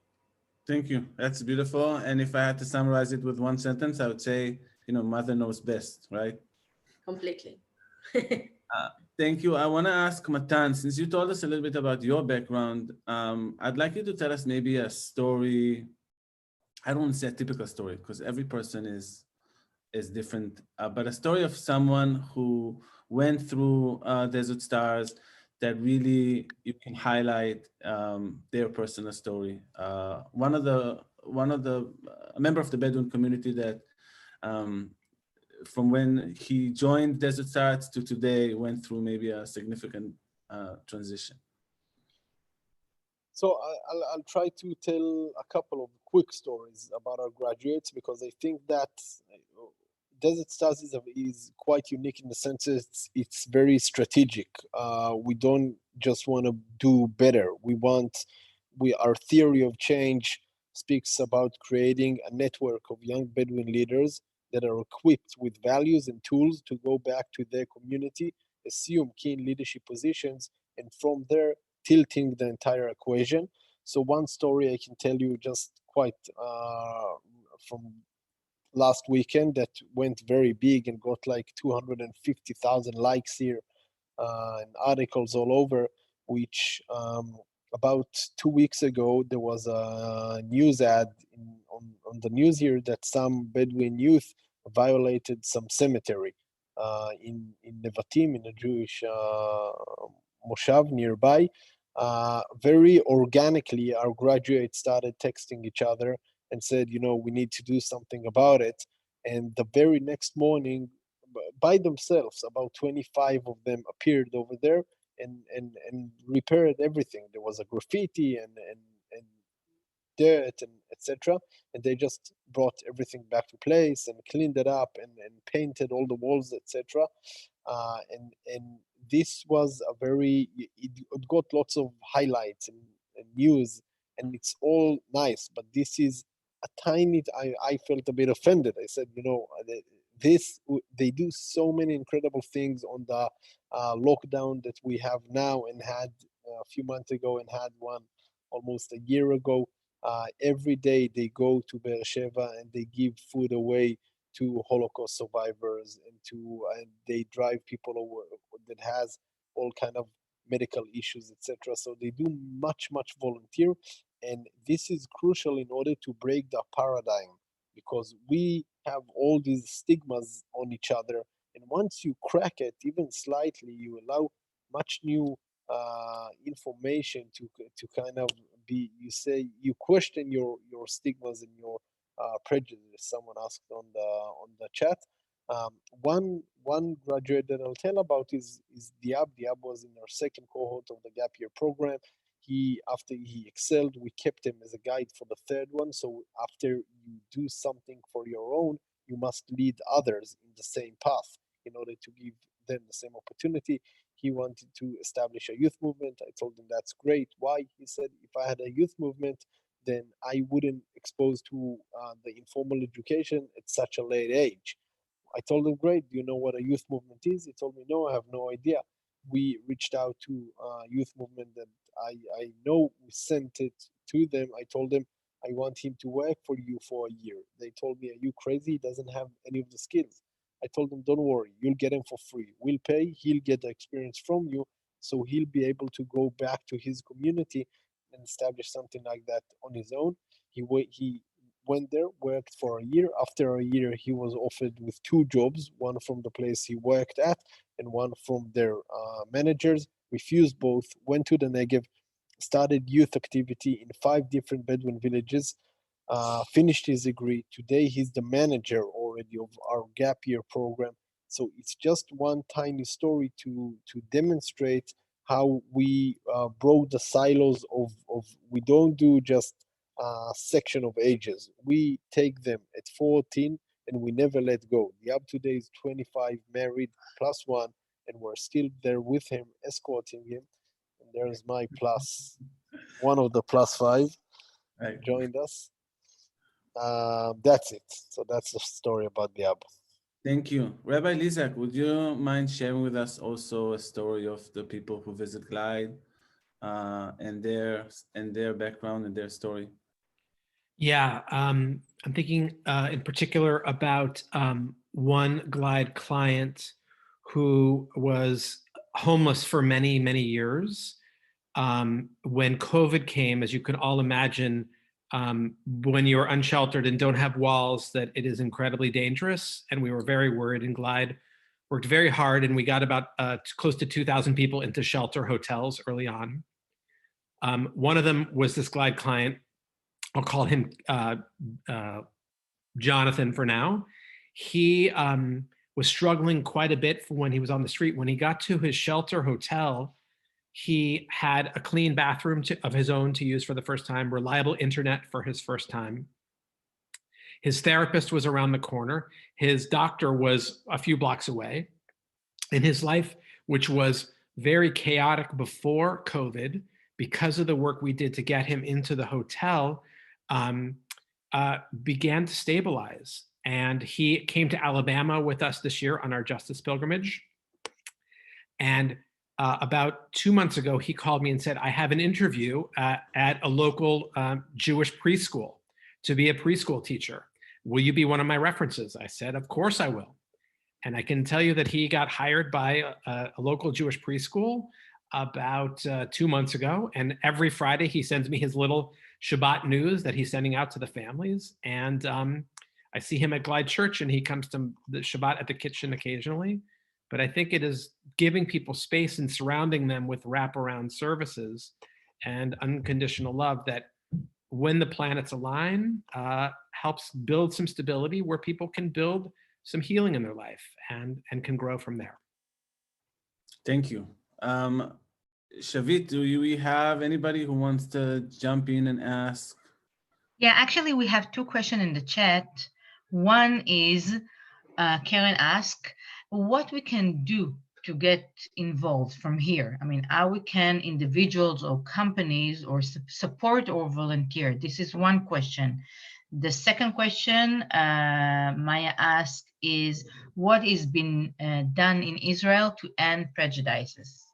Thank you. That's beautiful. And if I had to summarize it with one sentence, I would say, mother knows best, right? Completely. Thank you. I want to ask Matan, since you told us a little bit about your background, I'd like you to tell us maybe a story. I don't want to say a typical story because every person is different, but a story of someone who went through Desert Stars that really you can highlight their personal story. One of the a member of the Bedouin community that from when he joined Desert Stars to today went through maybe a significant transition. So I'll try to tell a couple of quick stories about our graduates, because I think that Desert Stars is quite unique in the sense that it's very strategic. We don't just want to do better. Our theory of change speaks about creating a network of young Bedouin leaders that are equipped with values and tools to go back to their community, assume key leadership positions, and from there tilting the entire equation. So one story I can tell you just quite from last weekend that went very big and got like 250,000 likes here and articles all over, which about 2 weeks ago, there was a news ad on the news here that some Bedouin youth violated some cemetery in Nevatim, in a Jewish moshav nearby. Very organically, our graduates started texting each other and said, we need to do something about it. And the very next morning, by themselves, about 25 of them appeared over there and repaired everything. There was a graffiti and dirt and etc. And they just brought everything back to place and cleaned it up and painted all the walls, etc. And this was it got lots of highlights and news, and it's all nice, but this is a tiny. I felt a bit offended. I said, they do so many incredible things on the lockdown that we have now and had a few months ago and had one almost a year ago. Every day they go to Beersheba and they give food away to Holocaust survivors and they drive people that has all kind of medical issues, etc. So they do much volunteer, and this is crucial in order to break the paradigm, because we have all these stigmas on each other, and once you crack it even slightly, you allow much new information to kind of be, you question your stigmas and your prejudice. Someone asked on the chat. One graduate that I'll tell about is Diab. Diab was in our second cohort of the gap year program. After he excelled, we kept him as a guide for the third one. So after you do something for your own, you must lead others in the same path in order to give them the same opportunity. He wanted to establish a youth movement. I told him that's great. Why? He said, if I had a youth movement, then I wouldn't expose to the informal education at such a late age. I told him, great, do you know what a youth movement is? He told me, no, I have no idea. We reached out to a youth movement that I know, we sent it to them. I told them, I want him to work for you for a year. They told me, are you crazy? He doesn't have any of the skills. I told them, don't worry, you'll get him for free. We'll pay, he'll get the experience from you, so he'll be able to go back to his community and establish something like that on his own. He went there, worked for a year. After a year, he was offered with 2 jobs, one from the place he worked at and one from their managers. Refused both, went to the Negev, started youth activity in 5 different Bedouin villages, finished his degree. Today, he's the manager already of our gap year program. So it's just one tiny story to demonstrate how we broke the silos of we don't do just a section of ages. We take them at 14 and we never let go. The Ab today is 25, married, plus one, and we're still there with him, escorting him. And there's my plus, one of the plus five Right. joined us. That's it. So that's the story about the Ab. Thank you. Rabbi Lezak, would you mind sharing with us also a story of the people who visit Glide and their background and their story? Yeah, I'm thinking in particular about one Glide client who was homeless for many, many years. When COVID came, as you can all imagine, when you're unsheltered and don't have walls, that it is incredibly dangerous. And we were very worried, and Glide worked very hard, and we got about close to 2,000 people into shelter hotels early on. One of them was this Glide client. I'll call him Jonathan for now. He was struggling quite a bit when he was on the street. When he got to his shelter hotel, he had a clean bathroom of his own to use for the first time, reliable internet for his first time. His therapist was around the corner. His doctor was a few blocks away. And his life, which was very chaotic before COVID, because of the work we did to get him into the hotel, began to stabilize. And he came to Alabama with us this year on our justice pilgrimage. And about 2 months ago, he called me and said, I have an interview at a local Jewish preschool to be a preschool teacher. Will you be one of my references? I said, of course I will. And I can tell you that he got hired by a local Jewish preschool about 2 months ago. And every Friday he sends me his little Shabbat news that he's sending out to the families. And I see him at Glide Church, and he comes to the Shabbat at the kitchen occasionally. But I think it is giving people space and surrounding them with wraparound services and unconditional love that, when the planets align, helps build some stability where people can build some healing in their life and can grow from there. Thank you. Shavit, do we have anybody who wants to jump in and ask? Yeah, actually, we have two questions in the chat. One is, Karen asked, what we can do to get involved from here? I mean, how we can individuals or companies or support or volunteer? This is one question. The second question Maya asked is, what is being done in Israel to end prejudices?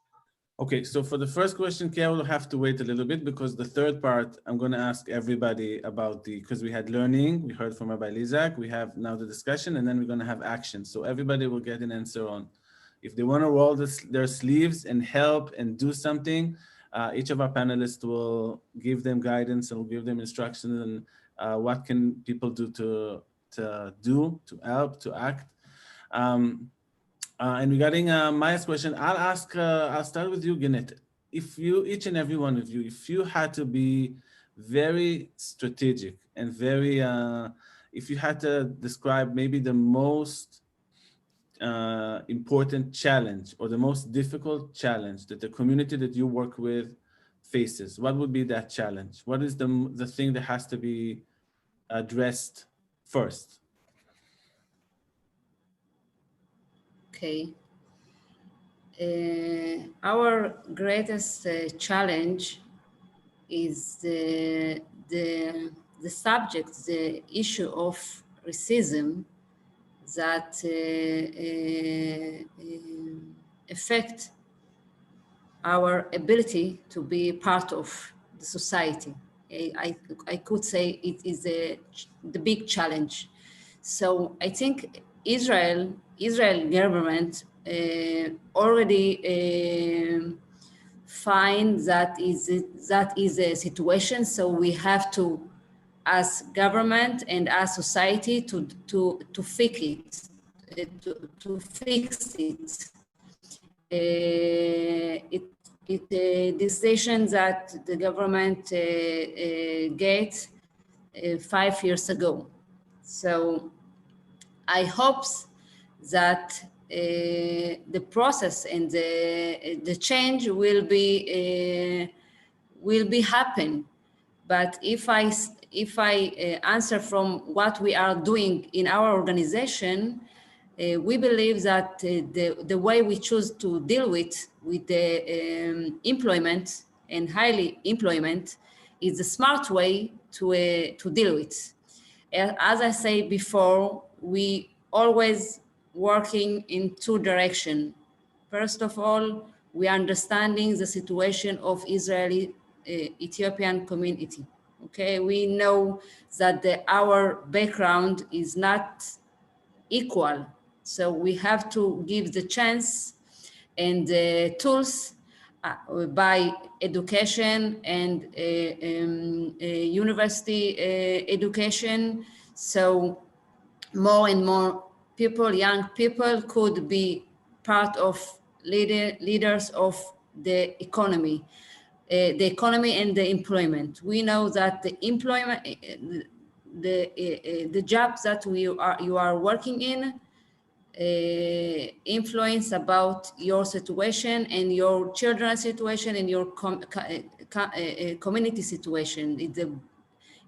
Okay, so for the first question, Carol will have to wait a little bit, because the third part, I'm going to ask everybody about because we had learning, we heard from Rabbi Lezak, we have now the discussion, and then we're going to have action. So everybody will get an answer on if they want to roll their sleeves and help and do something. Each of our panelists will give them guidance and will give them instructions and what can people do to help, to act. And regarding Maya's question, I'll start with you, Genet. If you, each and every one of you, if you had to be very strategic and very, if you had to describe maybe the most important challenge or the most difficult challenge that the community that you work with faces, what would be that challenge? What is the thing that has to be addressed first? Okay. Our greatest challenge is the subject, the issue of racism that affect our ability to be part of the society. I could say it is the big challenge. So I think Israel government already find that is a situation. So we have to, as government and as society, to fix it, to fix it. Decision that the government gave 5 years ago. So I hope that the process and the change will be happen. But if I answer from what we are doing in our organization, we believe that the way we choose to deal with the employment and highly employment is a smart way to deal with. As I said before, we always working in two directions. First of all, we are understanding the situation of Israeli Ethiopian community. Okay, we know that our background is not equal, so we have to give the chance and the tools by education and university education, so more and more people, young people, could be part of leaders of the economy and the employment. We know that the employment, the jobs that you are working in influence about your situation and your children's situation and your community situation.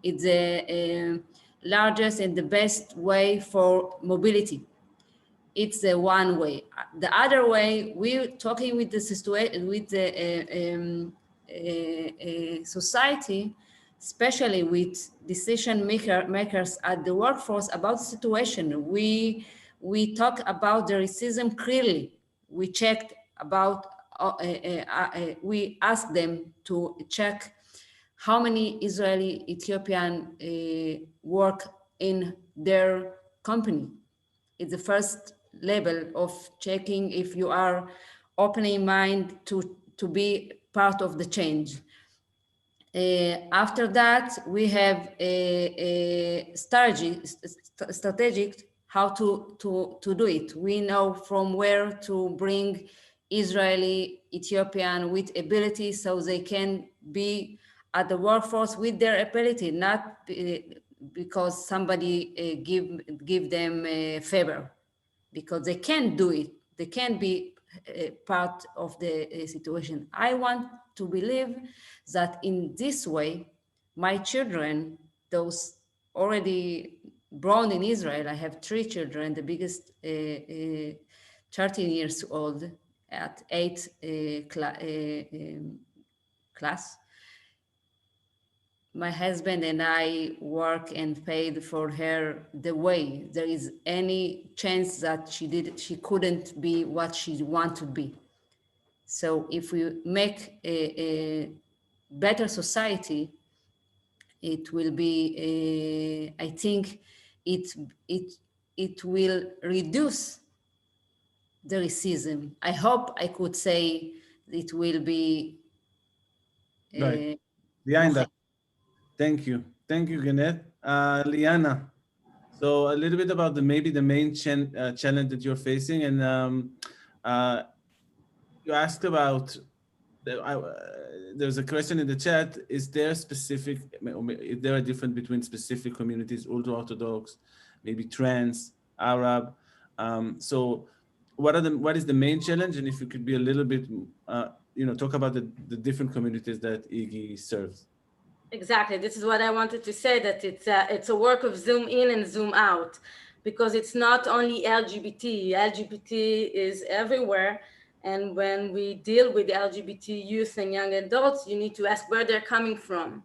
It's the largest and the best way for mobility. It's the one way. The other way, we're talking with the situation, with the society, especially with decision makers at the workforce about the situation. We talk about the racism clearly. We checked about, we asked them to check how many Israeli Ethiopian work in their company. It's the first level of checking if you are opening mind to be part of the change. After that, we have a strategic how to do it. We know from where to bring Israeli Ethiopian with ability so they can be at the workforce with their ability, not because somebody give them a favor, because they can do it. They can be part of the situation. I want to believe that in this way, my children, those already born in Israel, I have 3 children, the biggest 13 years old at 8th class. My husband and I work and paid for her the way there is any chance that she couldn't be what she wanted to be. So if we make a better society, it will be, I think it will reduce the racism. I hope I could say it will be Right. Behind that. Thank you. Thank you, Gannett. Liana, so a little bit about maybe the main challenge that you're facing. And you asked about, there's a question in the chat, is there a difference between specific communities, ultra-Orthodox, maybe trans, Arab? So what is the main challenge? And if you could be a little bit, talk about the different communities that IGI serves. Exactly. This is what I wanted to say, that it's a work of zoom in and zoom out, because it's not only LGBT. LGBT is everywhere. And when we deal with LGBT youth and young adults, you need to ask where they're coming from.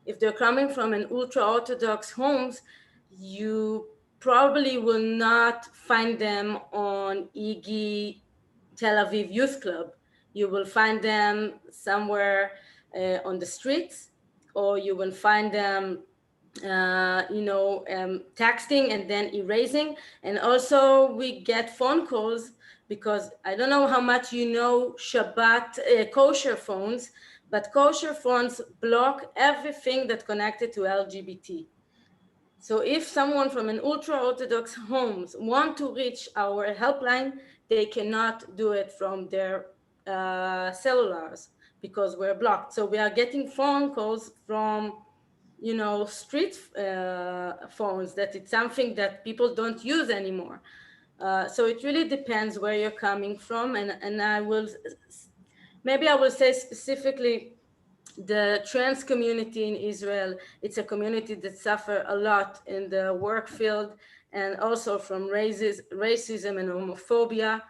If they're coming from an ultra-Orthodox homes, you probably will not find them on IGI Tel Aviv Youth Club. You will find them somewhere on the streets, or you will find them texting and then erasing. And also we get phone calls, because I don't know how much you know Shabbat kosher phones, but kosher phones block everything that connected to LGBT. So if someone from an ultra-Orthodox homes want to reach our helpline, they cannot do it from their cellulars because we're blocked. So we are getting phone calls from street phones, that it's something that people don't use anymore. So it really depends where you're coming from, and I will say specifically the trans community in Israel. It's a community that suffer a lot in the work field and also from racism and homophobia.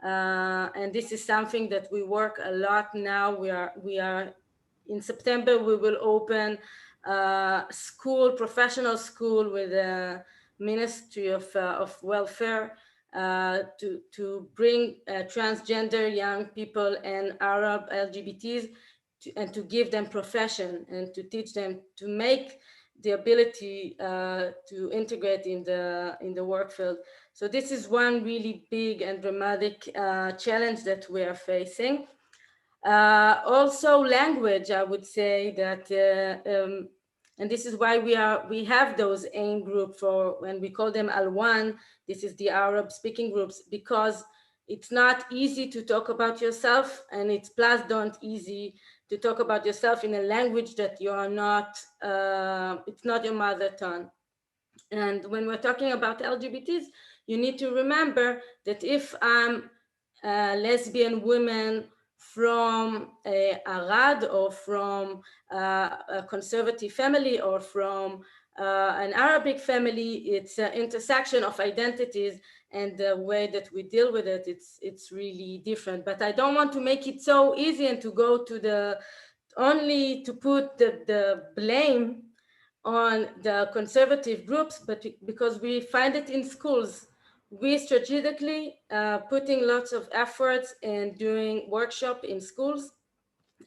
And this is something that we work a lot now. We are in September, we will open a school, professional school with the Ministry of Welfare to bring transgender young people and Arab LGBTs and to give them profession and to teach them to make the ability to integrate in the work field. So this is one really big and dramatic challenge that we are facing. Also language, I would say that, and this is why we have those AIM group for, when we call them Al-Wan, this is the Arab speaking groups, because it's not easy to talk about yourself, and it's plus don't easy to talk about yourself in a language that you are not, it's not your mother tongue. And when we're talking about LGBTs, you need to remember that if I'm a lesbian woman from Arad or from a conservative family or from an Arabic family, it's an intersection of identities, and the way that we deal with it, it's really different. But I don't want to make it so easy and to go to only to put the blame on the conservative groups, but because we find it in schools. We strategically putting lots of efforts in doing workshop in schools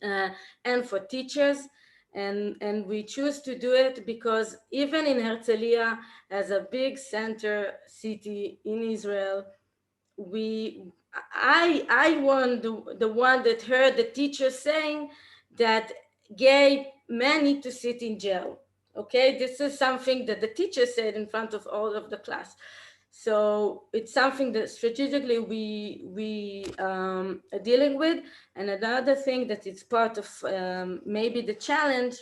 and for teachers. And we choose to do it because even in Herzliya, as a big center city in Israel, I was the one that heard the teacher saying that gay men need to sit in jail. Okay, this is something that the teacher said in front of all of the class. So it's something that strategically we are dealing with. And another thing that is part of maybe the challenge,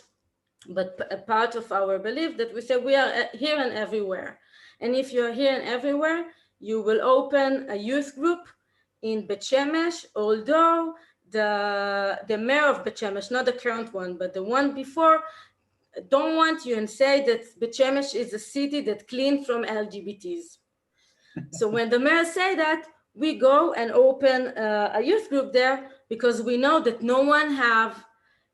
but a part of our belief, that we say we are here and everywhere. And if you're here and everywhere, you will open a youth group in Bet Shemesh, although the mayor of Bet Shemesh, not the current one, but the one before, don't want you and say that Bet Shemesh is a city that clean from LGBTs. So when the mayor say that, we go and open a youth group there, because we know that no one have,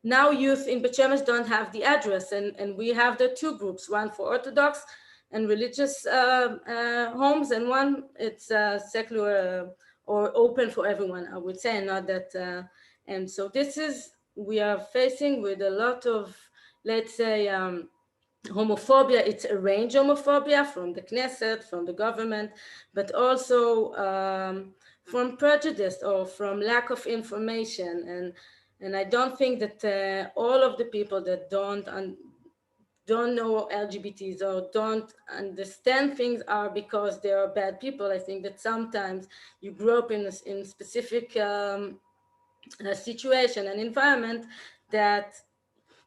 now youth in Bet Shemesh don't have the address, and we have the two groups, one for Orthodox and religious homes, and one it's secular or open for everyone, I would say, and not that. And so this is, we are facing with a lot of, let's say, homophobia. It's a range homophobia from the Knesset, from the government, but also from prejudice or from lack of information. And I don't think that all of the people that don't know LGBTs or don't understand things are because they are bad people. I think that sometimes you grow up in a specific situation and environment that,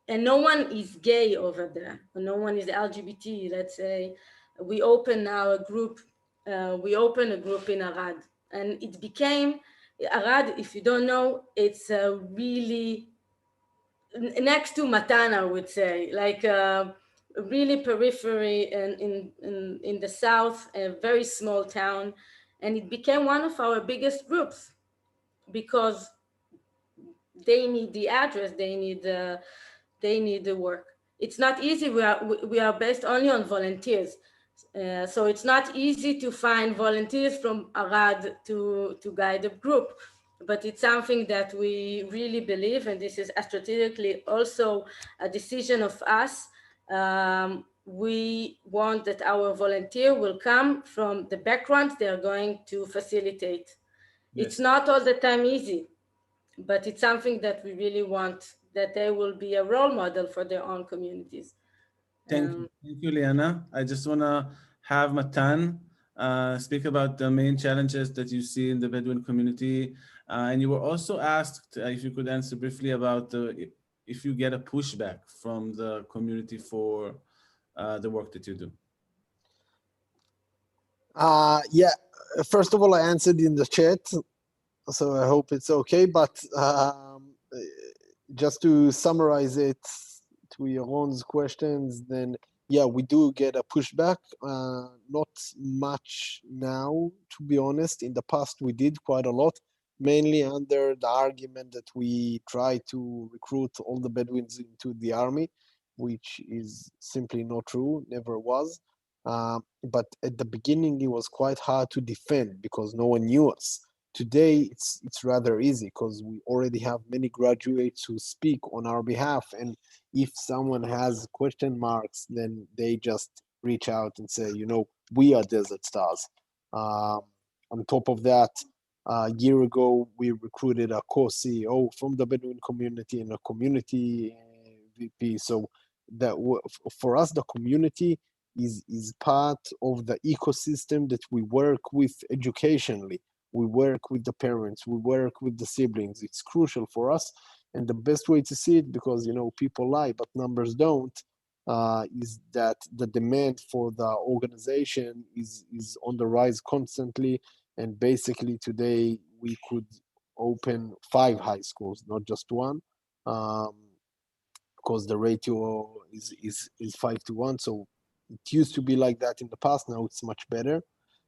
and no one is gay over there, no one is LGBT. Let's say we open now a group, we open a group in Arad, and it became, Arad, if you don't know, it's really next to Matan, I would say, like really periphery in the south, a very small town, and it became one of our biggest groups because they need the address, they need the work. It's not easy. We are based only on volunteers, so it's not easy to find volunteers from Arad to guide the group. But it's something that we really believe, and this is strategically also a decision of us. We want that our volunteer will come from the background they are going to facilitate. Yes. It's not all the time easy, but it's something that we really want, that they will be a role model for their own communities. Thank you, Liana. I just want to have Matan speak about the main challenges that you see in the Bedouin community. And you were also asked if you could answer briefly about if you get a pushback from the community for the work that you do. Yeah, first of all, I answered in the chat, so I hope it's okay. But just to summarize it to Yaron's questions, then yeah, we do get a pushback. Not much now, to be honest. In the past, we did quite a lot, mainly under the argument that we try to recruit all the Bedouins into the army, which is simply not true, never was. But at the beginning, it was quite hard to defend because no one knew us. Today, it's rather easy because we already have many graduates who speak on our behalf. And if someone has question marks, then they just reach out and say, you know, we are Desert Stars. On top of that, a year ago, we recruited a co-CEO from the Bedouin community and a community VP. So that for us, the community is part of the ecosystem that we work with educationally. We work with the parents, we work with the siblings. It's crucial for us. And the best way to see it, because, you know, people lie, but numbers don't, is that the demand for the organization is on the rise constantly. And basically today we could open 5 high schools, not just one, because the ratio is 5-1. So it used to be like that in the past. Now it's much better.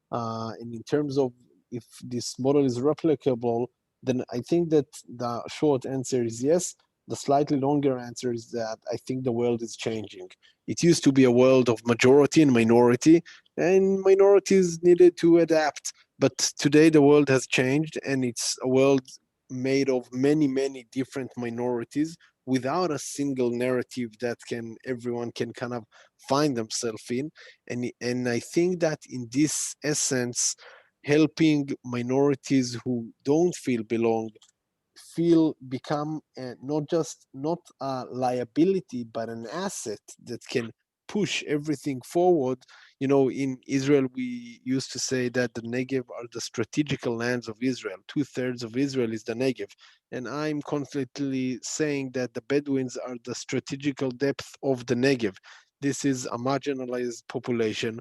And in terms of if this model is replicable, then I think that the short answer is yes. The slightly longer answer is that I think the world is changing. It used to be a world of majority and minority, and minorities needed to adapt. But today the world has changed, and it's a world made of many, many different minorities without a single narrative that everyone can kind of find themselves in. And I think that in this essence, helping minorities who don't feel belong become not a liability but an asset that can push everything forward. You know, in Israel we used to say that the Negev are the strategical lands of Israel. 2/3 of Israel is the Negev, and I'm confidently saying that the Bedouins are the strategical depth of the Negev. This is a marginalized population,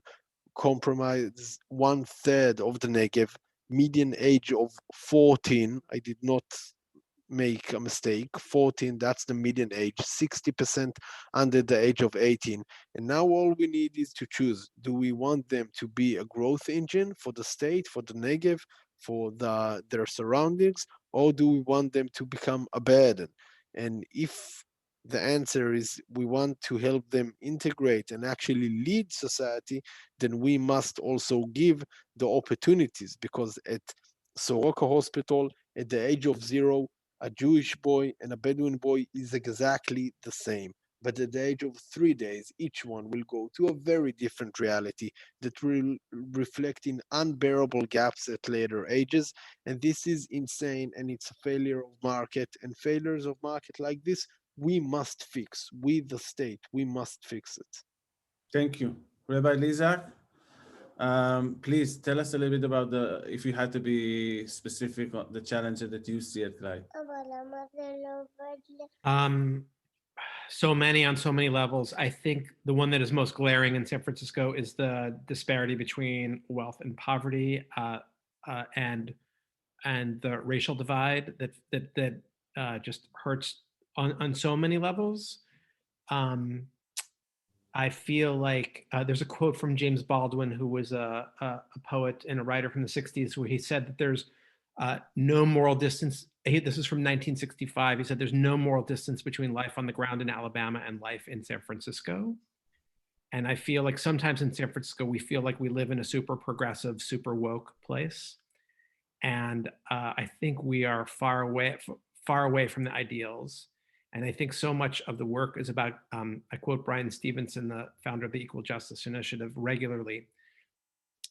comprise 1/3 of the Negev, median age of 14. I did not make a mistake. 14, that's the median age, 60% under the age of 18. And now all we need is to choose. Do we want them to be a growth engine for the state, for the Negev, for their surroundings, or do we want them to become a burden? And if the answer is we want to help them integrate and actually lead society, then we must also give the opportunities, because at Soroka Hospital, at the age of 0, a Jewish boy and a Bedouin boy is exactly the same. But at the age of 3 days, each one will go to a very different reality that will reflect in unbearable gaps at later ages. And this is insane, and it's a failure of market. And failures of market like this, we must fix. We, the state, we must fix it. Thank you. Rabbi Lezak, please tell us a little bit about if you had to be specific on the challenges that you see at Light. So many on so many levels. I think the one that is most glaring in San Francisco is the disparity between wealth and poverty, and the racial divide that just hurts on so many levels. I feel like there's a quote from James Baldwin, who was a poet and a writer from the 60s, where he said that there's no moral distance. This is from 1965. He said there's no moral distance between life on the ground in Alabama and life in San Francisco. And I feel like sometimes in San Francisco, we feel like we live in a super progressive, super woke place. And I think we are far away from the ideals. And I think so much of the work is about, I quote Brian Stevenson, the founder of the Equal Justice Initiative, regularly,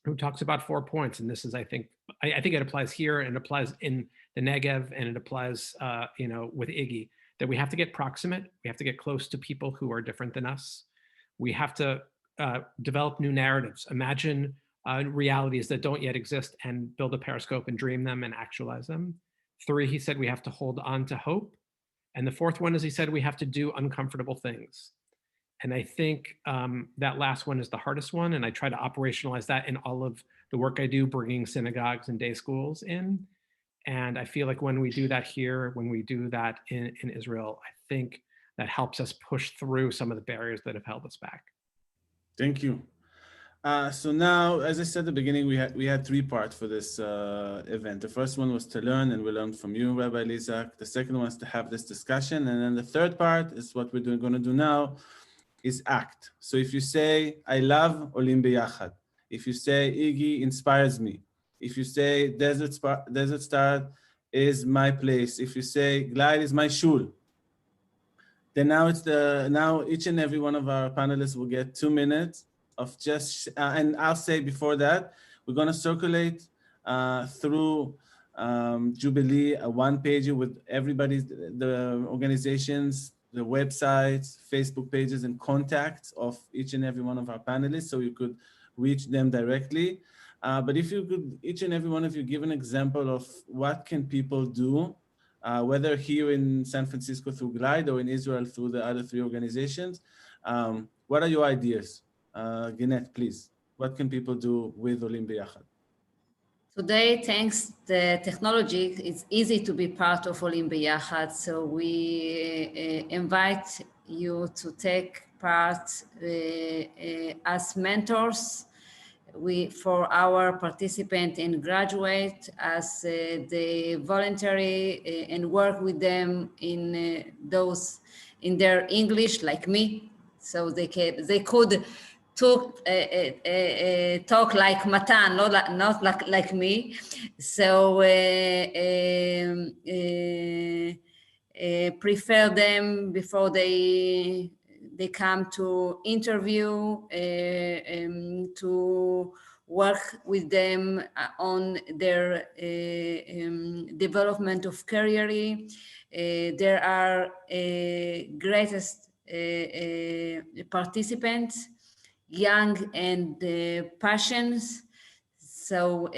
who talks about 4 points. And this is, I think it applies here, and it applies in the Negev, and it applies, with Iggy, that we have to get proximate. We have to get close to people who are different than us. We have to develop new narratives, imagine realities that don't yet exist, and build a periscope and dream them and actualize them. 3, he said we have to hold on to hope. And the 4th one is, he said we have to do uncomfortable things. And I think that last one is the hardest one. And I try to operationalize that in all of the work I do bringing synagogues and day schools in. And I feel like when we do that here, when we do that in Israel, I think that helps us push through some of the barriers that have held us back. Thank you. So now, as I said at the beginning, we had three parts for this event. The first one was to learn, and we learned from you, Rabbi Lezak. The second one was to have this discussion. And then the third part is what we're going to do now, is act. So if you say, I love Olim B'Yachad, if you say, Iggy inspires me, if you say, Desert Star is my place, if you say, Glide is my shul, then now each and every one of our panelists will get 2 minutes of just, and I'll say before that, we're going to circulate through Jubilee a one-pager with everybody's, the organizations, the websites, Facebook pages, and contacts of each and every one of our panelists, so you could reach them directly. But if you could, each and every one of you, give an example of what can people do, whether here in San Francisco through Glide or in Israel through the other three organizations. What are your ideas? Ginet, please. What can people do with Olim B'Yachad? Today, thanks to technology, it's easy to be part of Olim B'Yachad. So we invite you to take part as mentors for our participant and graduate, as the voluntary and work with them in their English, like me, so they could talk like Matan, not like me. So prepare them before they come to interview, to work with them on their development of career. There are greatest participants, young and passionate. So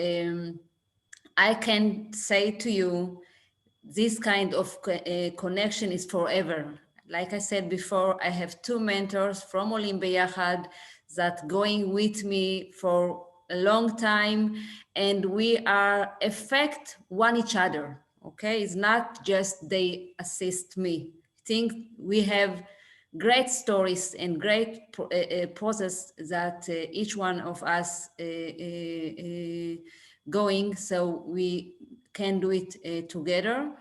I can say to you, this kind of connection is forever. Like I said before, I have two mentors from Olim B'Yachad that going with me for a long time, and we are affect one each other. Okay, it's not just they assist me. I think we have great stories and great process that each one of us going, so we can do it together.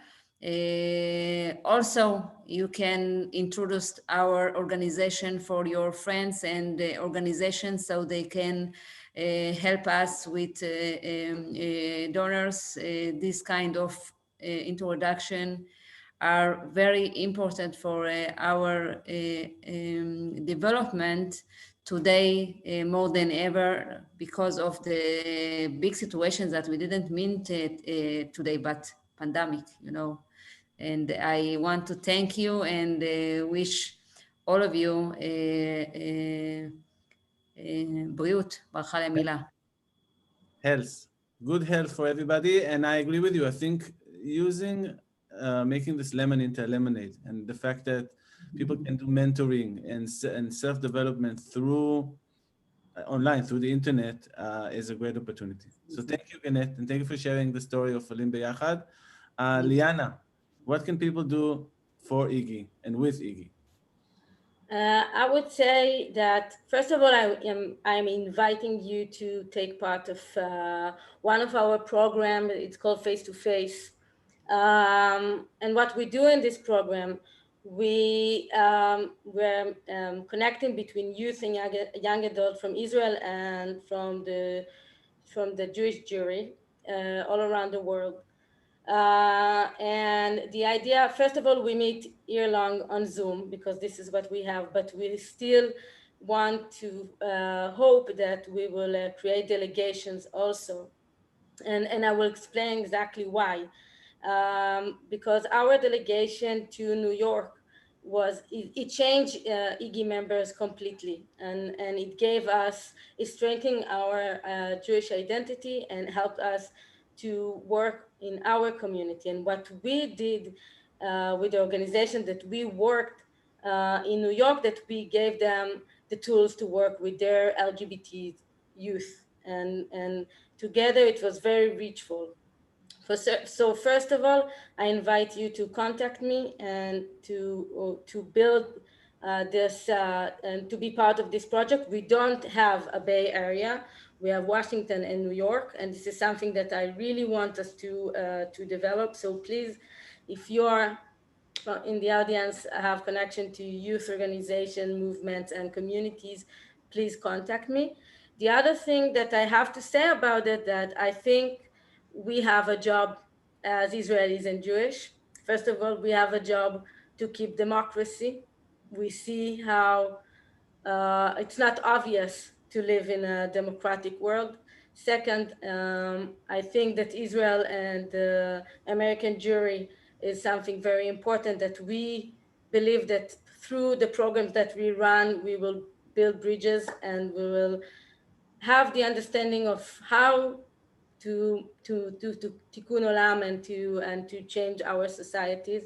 Also, you can introduce our organization for your friends and organizations, so they can help us with donors. This kind of introduction are very important for our development today, more than ever, because of the big situations that we didn't mean today, but pandemic, And I want to thank you and wish all of you בריאות, ברכה למילה. Health, good health for everybody. And I agree with you. I think making this lemon into a lemonade, and the fact that people can do mentoring and self-development through online, through the internet, is a great opportunity. So thank you, Ginet, and thank you for sharing the story of Olim B'Yachad. Liana, what can people do for Iggy and with Iggy? I would say that, first of all, I'm inviting you to take part of one of our programs. It's called Face to Face. And what we do in this program, we're connecting between youth and young adults from Israel and from the Jewish Jewry all around the world. And the idea, first of all, we meet year-long on Zoom because this is what we have, but we still want to hope that we will create delegations also. And I will explain exactly why. Because our delegation to New York it changed Iggy members completely, and it gave us, it strengthened our Jewish identity and helped us to work in our community. And what we did with the organization that we worked in New York, that we gave them the tools to work with their LGBT youth and together it was very reachful. So first of all, I invite you to contact me and to build this and to be part of this project. We don't have a Bay Area. We have Washington and New York, and this is something that I really want us to develop. So please, if you are in the audience, have connection to youth organization, movements, and communities, please contact me. The other thing that I have to say about it, that I think we have a job as Israelis and Jewish. First of all, we have a job to keep democracy. We see how it's not obvious to live in a democratic world. Second, I think that Israel and the American Jewry is something very important, that we believe that through the programs that we run, we will build bridges and we will have the understanding of how to Tikkun Olam and to change our societies.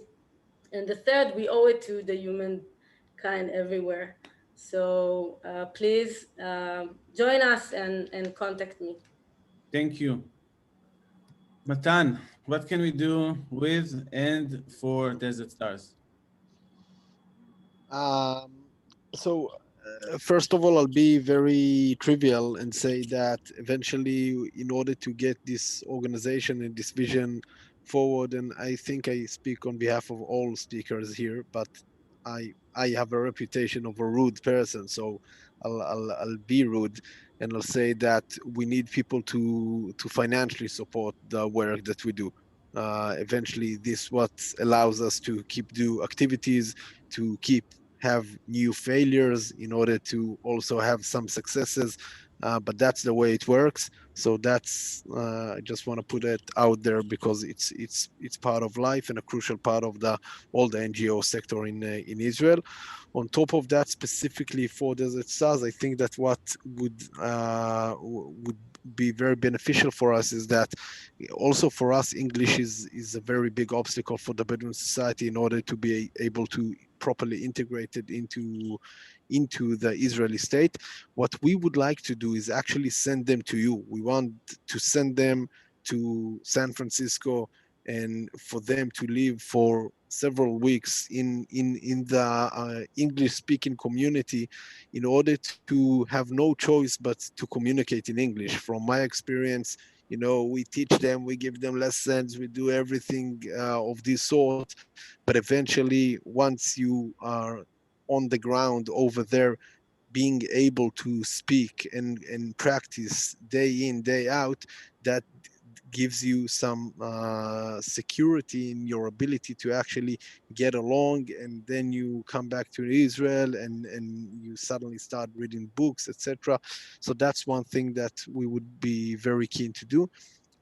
And the third, we owe it to the humankind everywhere. So please join us and contact me. Thank you. Matan, what can we do with and for Desert Stars? So first of all, I'll be very trivial and say that eventually, in order to get this organization and this vision forward, and I think I speak on behalf of all speakers here, but I have a reputation of a rude person, so I'll be rude, and I'll say that we need people to financially support the work that we do. Eventually, this what allows us to keep do activities, to keep have new failures in order to also have some successes, but that's the way it works. So that's I just want to put it out there because it's part of life and a crucial part of all the NGO sector in Israel. On top of that, specifically for Desert Stars, I think that what would be very beneficial for us is that also for us, English is a very big obstacle for the Bedouin society in order to be able to properly integrated into the Israeli state. What we would like to do is actually send them to you. We want to send them to San Francisco and for them to live for several weeks in the English-speaking community in order to have no choice but to communicate in English. From my experience, you know, we teach them, we give them lessons, we do everything of this sort, but eventually once you are on the ground over there, being able to speak and practice day in, day out, that gives you some security in your ability to actually get along, and then you come back to Israel and you suddenly start reading books, etc. So that's one thing that we would be very keen to do.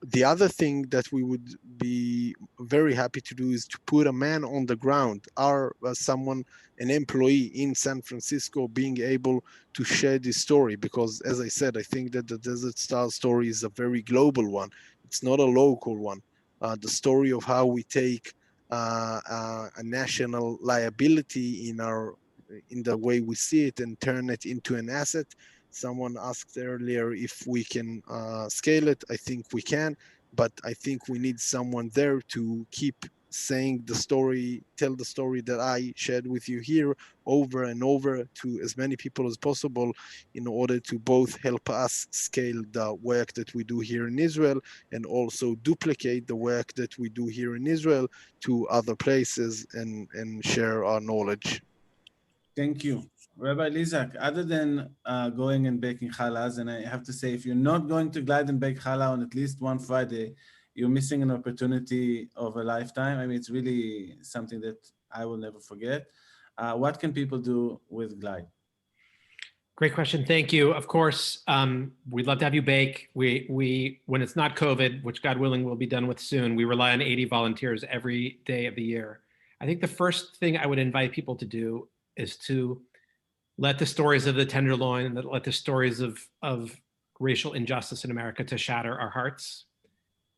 The other thing that we would be very happy to do is to put a man on the ground, an employee in San Francisco, being able to share this story. Because as I said, I think that the Desert Star story is a very global one. It's not a local one. The story of how we take a national liability in the way we see it and turn it into an asset. Someone asked earlier if we can scale it. I think we can, but I think we need someone there to keep saying the story, tell the story that I shared with you here over and over to as many people as possible in order to both help us scale the work that we do here in Israel and also duplicate the work that we do here in Israel to other places and share our knowledge. Thank you. Rabbi Lezak, other than going and baking challahs, and I have to say, if you're not going to glide and bake challah on at least one Friday, you're missing an opportunity of a lifetime. I mean, it's really something that I will never forget. What can people do with Glide? Great question. Thank you. Of course, we'd love to have you bake. We when it's not COVID, which God willing will be done with soon, we rely on 80 volunteers every day of the year. I think the first thing I would invite people to do is to let the stories of the Tenderloin, let the stories of racial injustice in America to shatter our hearts,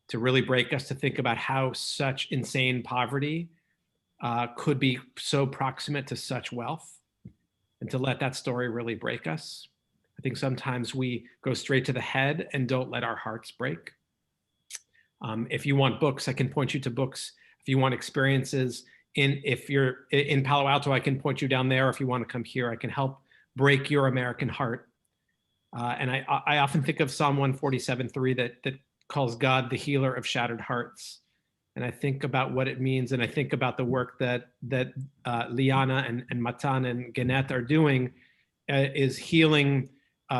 to really break us, to think about how such insane poverty could be so proximate to such wealth, and to let that story really break us. I think sometimes we go straight to the head and don't let our hearts break. If you want books, I can point you to books. If you want experiences, if you're in Palo Alto, I can point you down there. If you want to come here, I can help break your American heart. And I often think of Psalm 147:3 that calls God the healer of shattered hearts. And I think about what it means, and I think about the work that Liana and Matan and Genet are doing is healing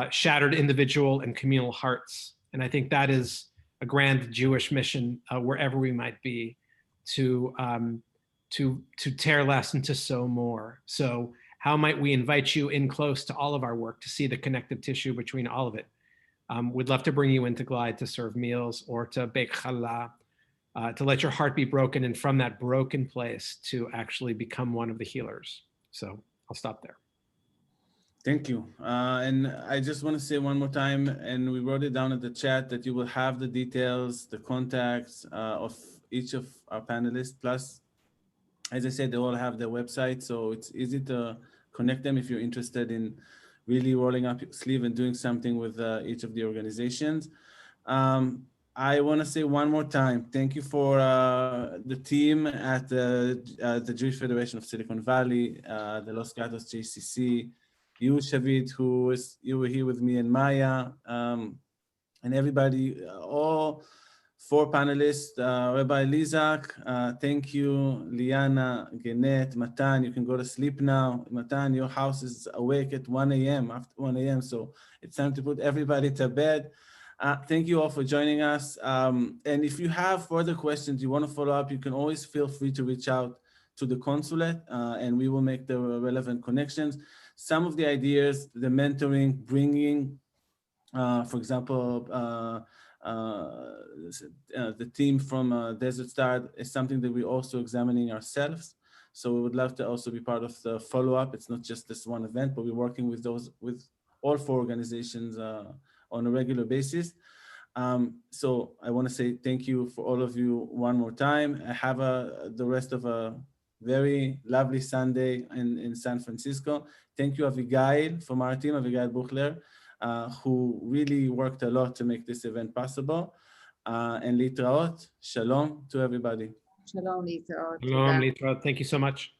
shattered individual and communal hearts. And I think that is a grand Jewish mission wherever we might be, to tear less and to sow more. So how might we invite you in close to all of our work to see the connective tissue between all of it? We'd love to bring you into Glide to serve meals or to bake challah, to let your heart be broken, and from that broken place to actually become one of the healers. So I'll stop there. Thank you. And I just want to say one more time, and we wrote it down in the chat, that you will have the details, the contacts of each of our panelists. Plus, as I said, they all have their website, so it's easy to connect them if you're interested in really rolling up your sleeve and doing something with each of the organizations. I want to say one more time, thank you for the team at the Jewish Federation of Silicon Valley, the Los Gatos JCC, you, Shavit, you were here with me and Maya, and everybody, all 4 panelists, Rabbi Lezak, thank you, Liana, Genet, Matan, you can go to sleep now. Matan, your house is awake at 1 a.m., after 1 a.m., so it's time to put everybody to bed. Thank you all for joining us. And if you have further questions, you want to follow up, you can always feel free to reach out to the consulate, and we will make the relevant connections. Some of the ideas, the mentoring, bringing, for example, the team from Desert Star is something that we're also examining ourselves. So we would love to also be part of the follow-up. It's not just this one event, but we're working with all 4 organizations on a regular basis. So I want to say thank you for all of you one more time. I have the rest of a very lovely Sunday in San Francisco. Thank you, Avigail, from our team, Avigail Buchler, who really worked a lot to make this event possible. And Litraot, shalom to everybody. Shalom, Lisa. Shalom, Litra. Thank you so much.